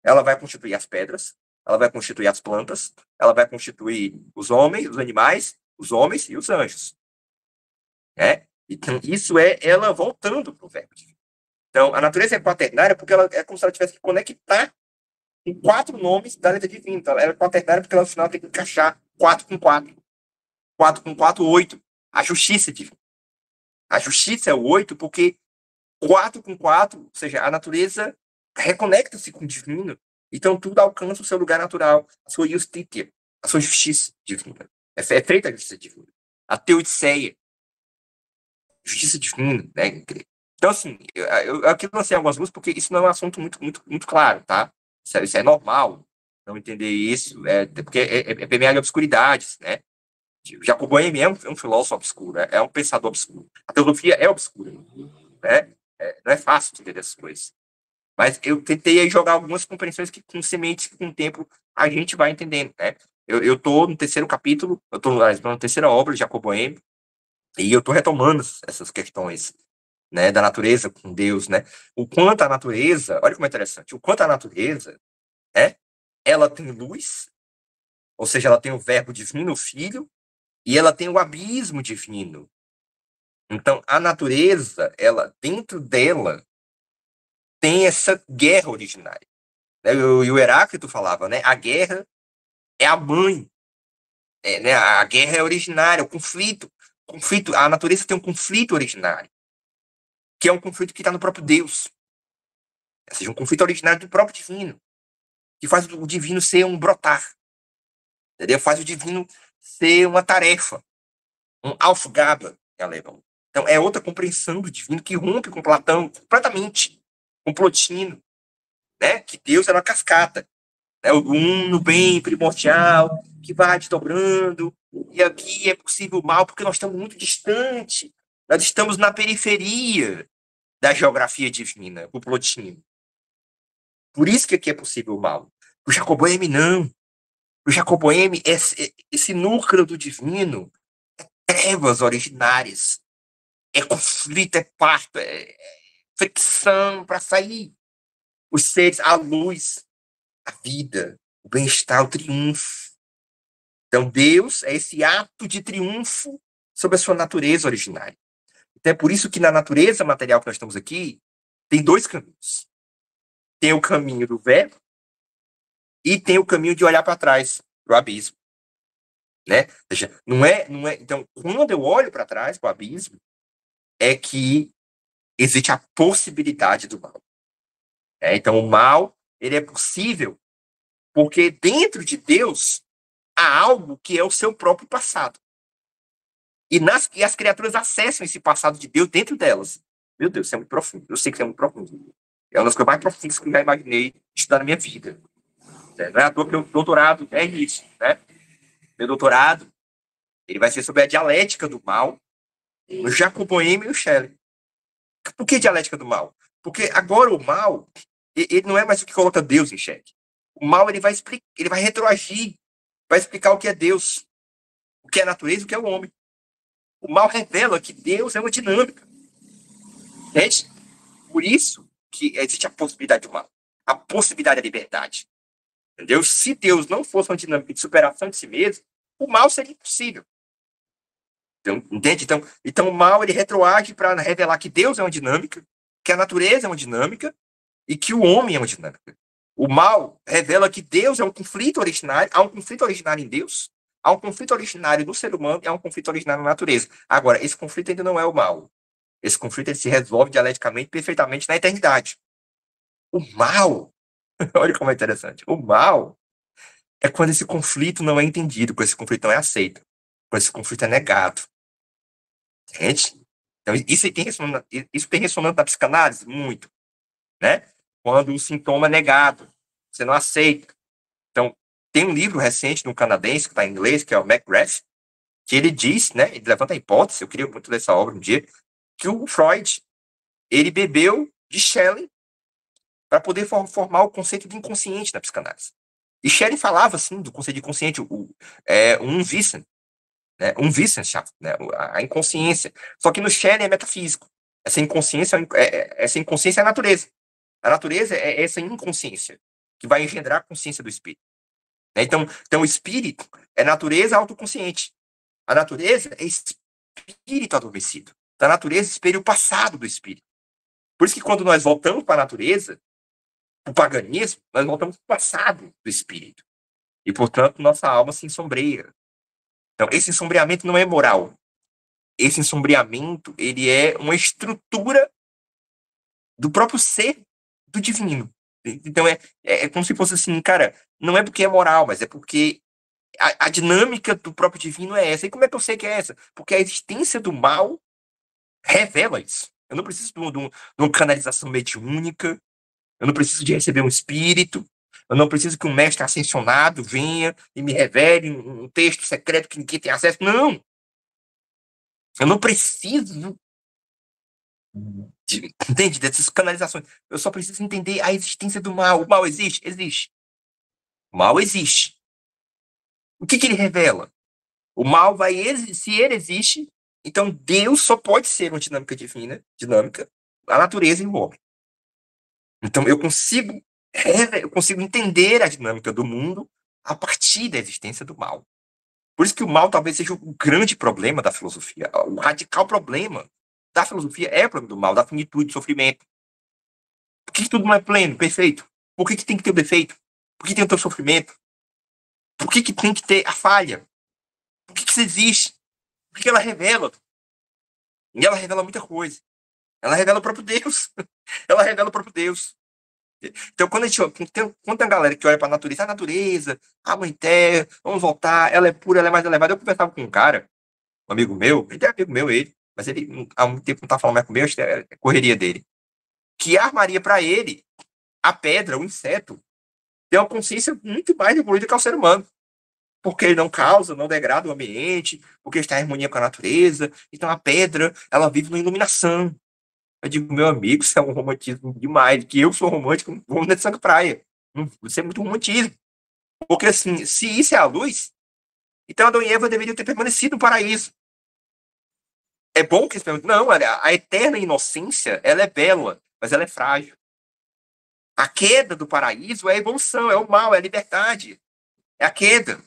ela vai constituir as pedras, ela vai constituir as plantas, ela vai constituir os homens, os animais, os homens e os anjos. Né? Então, isso é ela voltando para o verbo divino. Então, a natureza é quaternária porque ela é como se ela tivesse que conectar com 4 nomes da letra divina. Então, ela é quaternária porque ela, no final, tem que encaixar 4 com 4. 4 com 4, 8. A justiça divina. A justiça é o 8 porque 4 com 4, ou seja, a natureza reconecta-se com o divino. Então, tudo alcança o seu lugar natural, a sua justiça, a sua justiça divina. É feita a justiça divina. A teodiceia, justiça divina, né? Então, assim, eu aqui lancei algumas luzes porque isso não é um assunto muito claro, tá? Isso é normal não entender isso, porque é permeado de obscuridades, né? Jacob Boehme é um filósofo obscuro, é um pensador obscuro. A teologia é obscura, né? Não é fácil entender essas coisas. Mas eu tentei aí jogar algumas compreensões que, com sementes que, com o tempo, a gente vai entendendo, né? Eu tô no terceiro capítulo, eu tô na terceira obra de Jacob Boehme, e eu tô retomando essas questões, né, da natureza com Deus, né? O quanto a natureza, olha como é interessante, o quanto a natureza, né, ela tem luz, ou seja, ela tem o verbo divino, o filho, e ela tem o abismo divino. Então, a natureza, ela, dentro dela, tem essa guerra originária. E o Heráclito falava, né? A guerra é a mãe. Né? A guerra é originária, o conflito. A natureza tem um conflito originário, que é um conflito que está no próprio Deus. Ou seja, um conflito originário do próprio divino, que faz o divino ser um brotar. Entendeu? Faz o divino ser uma tarefa, um Aufgabe em alemão. Então, é outra compreensão do divino que rompe com Platão completamente, com Plotino, né? Que Deus era uma cascata, né? O uno bem primordial, que vai desdobrando, e aqui é possível o mal, porque nós estamos muito distante, nós estamos na periferia da geografia divina, o Plotino. Por isso que aqui é possível o mal. O Jacob Boehme, não. O Jacob Boehme, esse núcleo do divino, trevas originárias, é conflito, é parto, é fricção para sair. Os seres, a luz, a vida, o bem-estar, o triunfo. Então, Deus é esse ato de triunfo sobre a sua natureza originária. Então, é por isso que na natureza material que nós estamos aqui, tem 2 caminhos. Tem o caminho do verbo e tem o caminho de olhar para trás, para o abismo. Né? Ou seja, não é. Então, quando eu olho para trás, para o abismo, é que existe a possibilidade do mal. Então, o mal ele é possível porque dentro de Deus há algo que é o seu próprio passado. E as criaturas acessam esse passado de Deus dentro delas. Meu Deus, isso é muito profundo. Eu sei que isso é muito profundo. É uma das coisas mais profundas que eu já imaginei estudar na minha vida. Não é à toa que o doutorado é isso. Né? Meu doutorado ele vai ser sobre a dialética do mal, o Jacob Boehme e o Schelling. Por que dialética do mal? Porque agora o mal ele não é mais o que coloca Deus em xeque. O mal ele vai retroagir, vai explicar o que é Deus, o que é a natureza e o que é o homem. O mal revela que Deus é uma dinâmica. Entende? Por isso que existe a possibilidade do mal, a possibilidade da liberdade. Entendeu? Se Deus não fosse uma dinâmica de superação de si mesmo, o mal seria impossível. Então, entende? Então o mal ele retroage para revelar que Deus é uma dinâmica, que a natureza é uma dinâmica e que o homem é uma dinâmica. O mal revela que Deus é um conflito originário, há um conflito originário em Deus, há um conflito originário no ser humano e há um conflito originário na natureza. Agora, esse conflito ainda não é o mal. Esse conflito ele se resolve dialeticamente, perfeitamente na eternidade. O mal, olha como é interessante, o mal é quando esse conflito não é entendido, quando esse conflito não é aceito. quando esse conflito é negado. Entende? Então, isso tem ressonância na psicanálise? Muito. Né? Quando o sintoma é negado, você não aceita. Então, tem um livro recente de um canadense, que está em inglês, que é o McGrath, que ele diz, né, ele levanta a hipótese, eu queria muito ler essa obra um dia, que o Freud, ele bebeu de Schelling para poder formar o conceito de inconsciente na psicanálise. E Schelling falava, assim, do conceito de inconsciente, um Wissen, né, Wissenschaft, né, a inconsciência. Só que no Schelling é metafísico. Essa inconsciência é a natureza. A natureza é essa inconsciência que vai engendrar a consciência do espírito. Né? Então, o espírito é natureza autoconsciente. A natureza é espírito adormecido. Então, a natureza espelha o passado do espírito. Por isso que quando nós voltamos para a natureza, o paganismo, nós voltamos para o passado do espírito. E, portanto, nossa alma se ensombreia. Então, esse ensombreamento não é moral. Esse ensombreamento, ele é uma estrutura do próprio ser do divino. Então, é como se fosse assim, cara, não é porque é moral, mas é porque a dinâmica do próprio divino é essa. E como é que eu sei que é essa? Porque a existência do mal revela isso. Eu não preciso de uma canalização mediúnica, eu não preciso de receber um espírito, eu não preciso que um mestre ascensionado venha e me revele um texto secreto que ninguém tem acesso. Não! Eu não preciso entende? Dessas canalizações. Eu só preciso entender a existência do mal. O mal existe? Existe. O mal existe. O que ele revela? O mal vai existir. Se ele existe, então Deus só pode ser uma dinâmica divina, dinâmica, a natureza e o homem. Então eu consigo entender a dinâmica do mundo a partir da existência do mal. Por isso que o mal talvez seja o grande problema da filosofia. O radical problema da filosofia é o problema do mal, da finitude, do sofrimento. Por que tudo não é pleno, perfeito? Por que tem que ter o defeito? Por que tem que ter o sofrimento? Por que tem que ter a falha? Por que isso existe? Porque ela revela. E ela revela muita coisa. Ela revela o próprio Deus. Ela revela o próprio Deus. Então, quando tem a galera que olha para a natureza, a mãe terra, vamos voltar, ela é pura, ela é mais elevada. Eu conversava com um cara, um amigo meu, ele é amigo meu, mas ele há muito tempo não tá falando mais comigo, acho que é correria dele. Que armaria para ele a pedra, o inseto, tem uma consciência muito mais evoluída que o ser humano. Porque ele não causa, não degrada o ambiente, porque está em harmonia com a natureza. Então a pedra, ela vive na iluminação. Eu digo, meu amigo, isso é um romantismo demais, que eu sou romântico, vou na Santa Praia. Isso é muito romantismo. Porque assim, se isso é a luz, então Adão e Eva deveriam ter permanecido no paraíso. É bom que eles permaneçam. Não, a eterna inocência, ela é bela, mas ela é frágil. A queda do paraíso é a evolução, é o mal, é a liberdade. É a queda.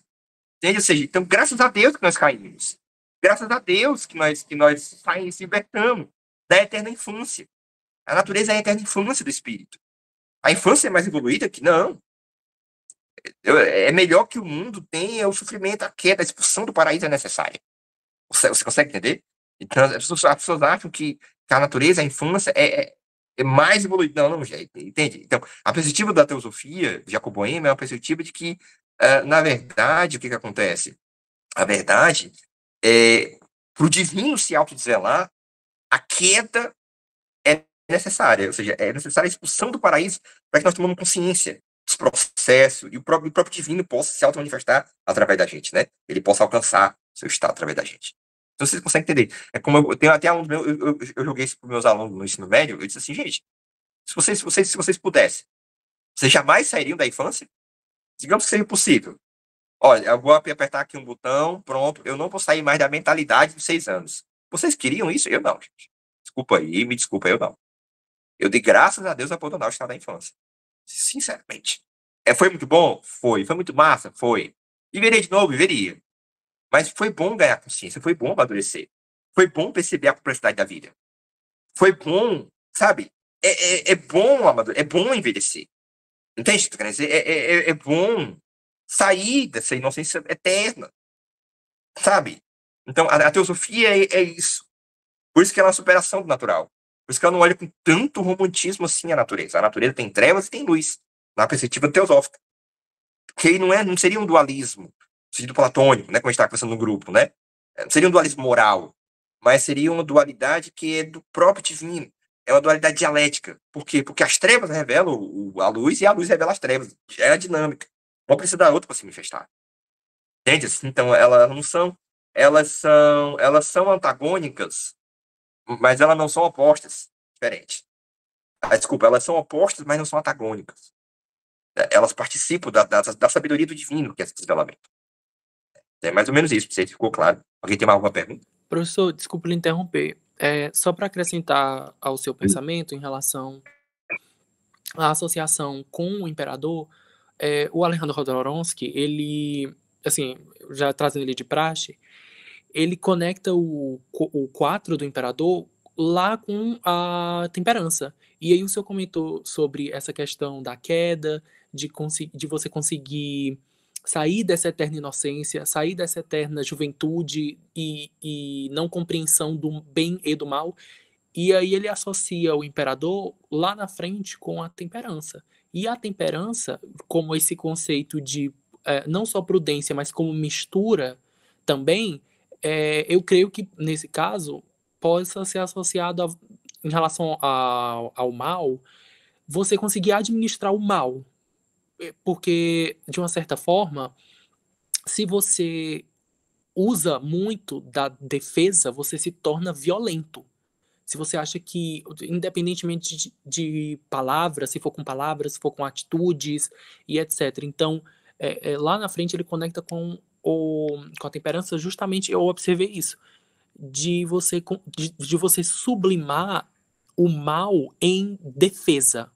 Entende? Ou seja, então, graças a Deus que nós caímos. Graças a Deus que nós saímos, libertamos da eterna infância. A natureza é a eterna infância do espírito. A infância é mais evoluída que não. É melhor que o mundo tenha o sofrimento, a queda, a expulsão do paraíso é necessária. Você consegue entender? Então, as pessoas acham que a natureza, a infância, é mais evoluída. Não, gente, entende? Então, a perspectiva da teosofia de Jacob Boehme é uma perspectiva de que, na verdade, o que acontece? A verdade é, para o divino se autodesvelar, a queda é necessária, ou seja, é necessária a expulsão do paraíso para que nós tomemos consciência dos processos e o próprio divino possa se auto-manifestar através da gente, né? Ele possa alcançar seu estado através da gente. Então, vocês conseguem entender. É como eu tenho até alunos meus, eu joguei isso para meus alunos no ensino médio, eu disse assim, gente, se vocês pudessem, vocês jamais sairiam da infância? Digamos que seja possível. Olha, eu vou apertar aqui um botão, pronto, eu não vou sair mais da mentalidade de 6 anos. Vocês queriam isso? Eu não, gente. Desculpa aí, me desculpa, eu não. Eu dei graças a Deus a abandonar o estado da infância. Sinceramente. Foi muito bom? Foi. Foi muito massa? Foi. E veria de novo? Veria. Mas foi bom ganhar consciência, foi bom amadurecer. Foi bom perceber a complexidade da vida. Foi bom, sabe? É bom amadurecer, é bom envelhecer. Entende o que eu tô querendo dizer? É bom sair dessa inocência eterna. Sabe? Então, a teosofia é isso. Por isso que ela é uma superação do natural. Por isso que ela não olha com tanto romantismo assim a natureza. A natureza tem trevas e tem luz, na perspectiva teosófica. Que não seria um dualismo, no sentido platônico, né? Como a gente estava conversando no grupo, né? Não seria um dualismo moral, mas seria uma dualidade que é do próprio divino. É uma dualidade dialética. Por quê? Porque as trevas revelam a luz e a luz revela as trevas. É a dinâmica. Uma precisa da outra para se manifestar. Entende? Então, elas não são. Elas são antagônicas, mas elas não são opostas. Diferente. Desculpa, elas são opostas, mas não são antagônicas. Elas participam da sabedoria do divino, que é esse desvelamento. É mais ou menos isso, não sei se ficou claro. Alguém tem mais alguma pergunta? Professor, desculpe lhe interromper. Só para acrescentar ao seu pensamento em relação à associação com o imperador, o Alejandro Jodorowsky, ele, assim, já trazendo ele de praxe, ele conecta o 4 do imperador lá com a temperança. E aí o senhor comentou sobre essa questão da queda, de você conseguir sair dessa eterna inocência, sair dessa eterna juventude e não compreensão do bem e do mal. E aí ele associa o imperador lá na frente com a temperança. E a temperança, como esse conceito de não só prudência, mas como mistura também, eu creio que nesse caso possa ser associado em relação ao mal, você conseguir administrar o mal. Porque, de uma certa forma, se você usa muito da defesa, você se torna violento. Se você acha que, independentemente de palavras, se for com palavras, se for com atitudes e etc. Então, lá na frente ele conecta com a temperança, justamente eu observei isso, de você sublimar o mal em defesa.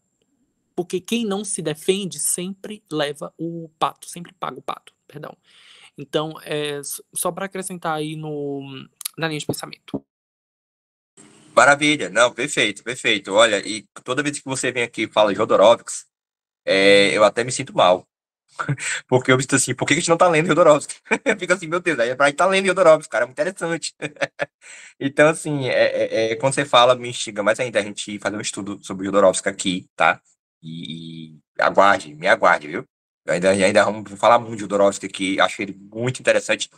Porque quem não se defende sempre leva o pato, sempre paga o pato, perdão. Então, só para acrescentar aí na linha de pensamento. Maravilha, não, perfeito, perfeito. Olha, e toda vez que você vem aqui e fala de Jodorowsky, eu até me sinto mal. Porque eu me sinto assim, por que a gente não tá lendo Jodorowsky? Eu fico assim, meu Deus, aí é pra gente tá lendo Jodorowsky, cara, é muito interessante. Então, assim, quando você fala, me instiga mais ainda a gente fazer um estudo sobre Jodorowsky aqui, tá? E aguarde, me aguarde, viu? Eu ainda vamos falar muito de Jodorowsky aqui, acho ele muito interessante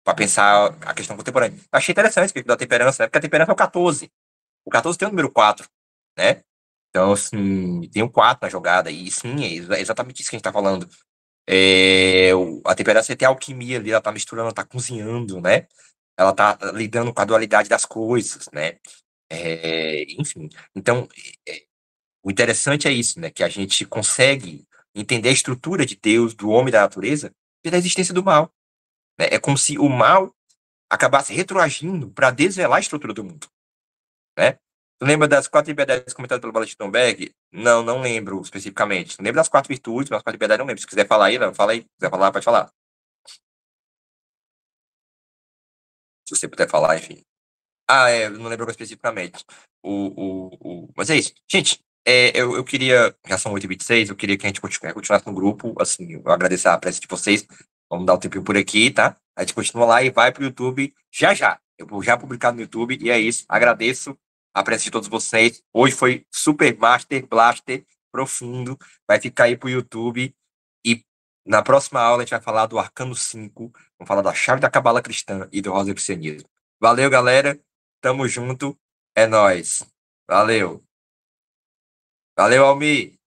para pensar a questão contemporânea. Achei interessante que da temperança, né? Porque a temperança é o 14. O 14 tem o número 4, né? Então, assim, tem um 4 na jogada, e sim, é exatamente isso que a gente tá falando. A temperança tem a alquimia ali, ela tá misturando, ela tá cozinhando, né? Ela tá lidando com a dualidade das coisas, né? Enfim, então, o interessante é isso, né? Que a gente consegue entender a estrutura de Deus, do homem e da natureza, pela existência do mal, né? É como se o mal acabasse retroagindo para desvelar a estrutura do mundo, né? Tu lembra das 4 liberdades comentadas pelo Valentin Berg? Não, não lembro especificamente. Lembro das 4 virtudes, mas as 4 liberdades não lembro. Se quiser falar aí, não, fala aí. Se quiser falar, pode falar. Se você puder falar, enfim. Eu não lembro especificamente. Mas é isso. Gente, eu queria. Já são 8h26, eu queria que a gente continuasse no grupo. Assim, eu agradecer a presença de vocês. Vamos dar um tempinho por aqui, tá? A gente continua lá e vai pro YouTube já já. Eu vou já publicar no YouTube e é isso. Agradeço a presença de todos vocês. Hoje foi Super Master Blaster profundo. Vai ficar aí pro YouTube. E na próxima aula a gente vai falar do Arcano 5. Vamos falar da chave da cabala cristã e do rosacrucianismo. Valeu, galera. Tamo junto. É nóis. Valeu. Valeu, Almi.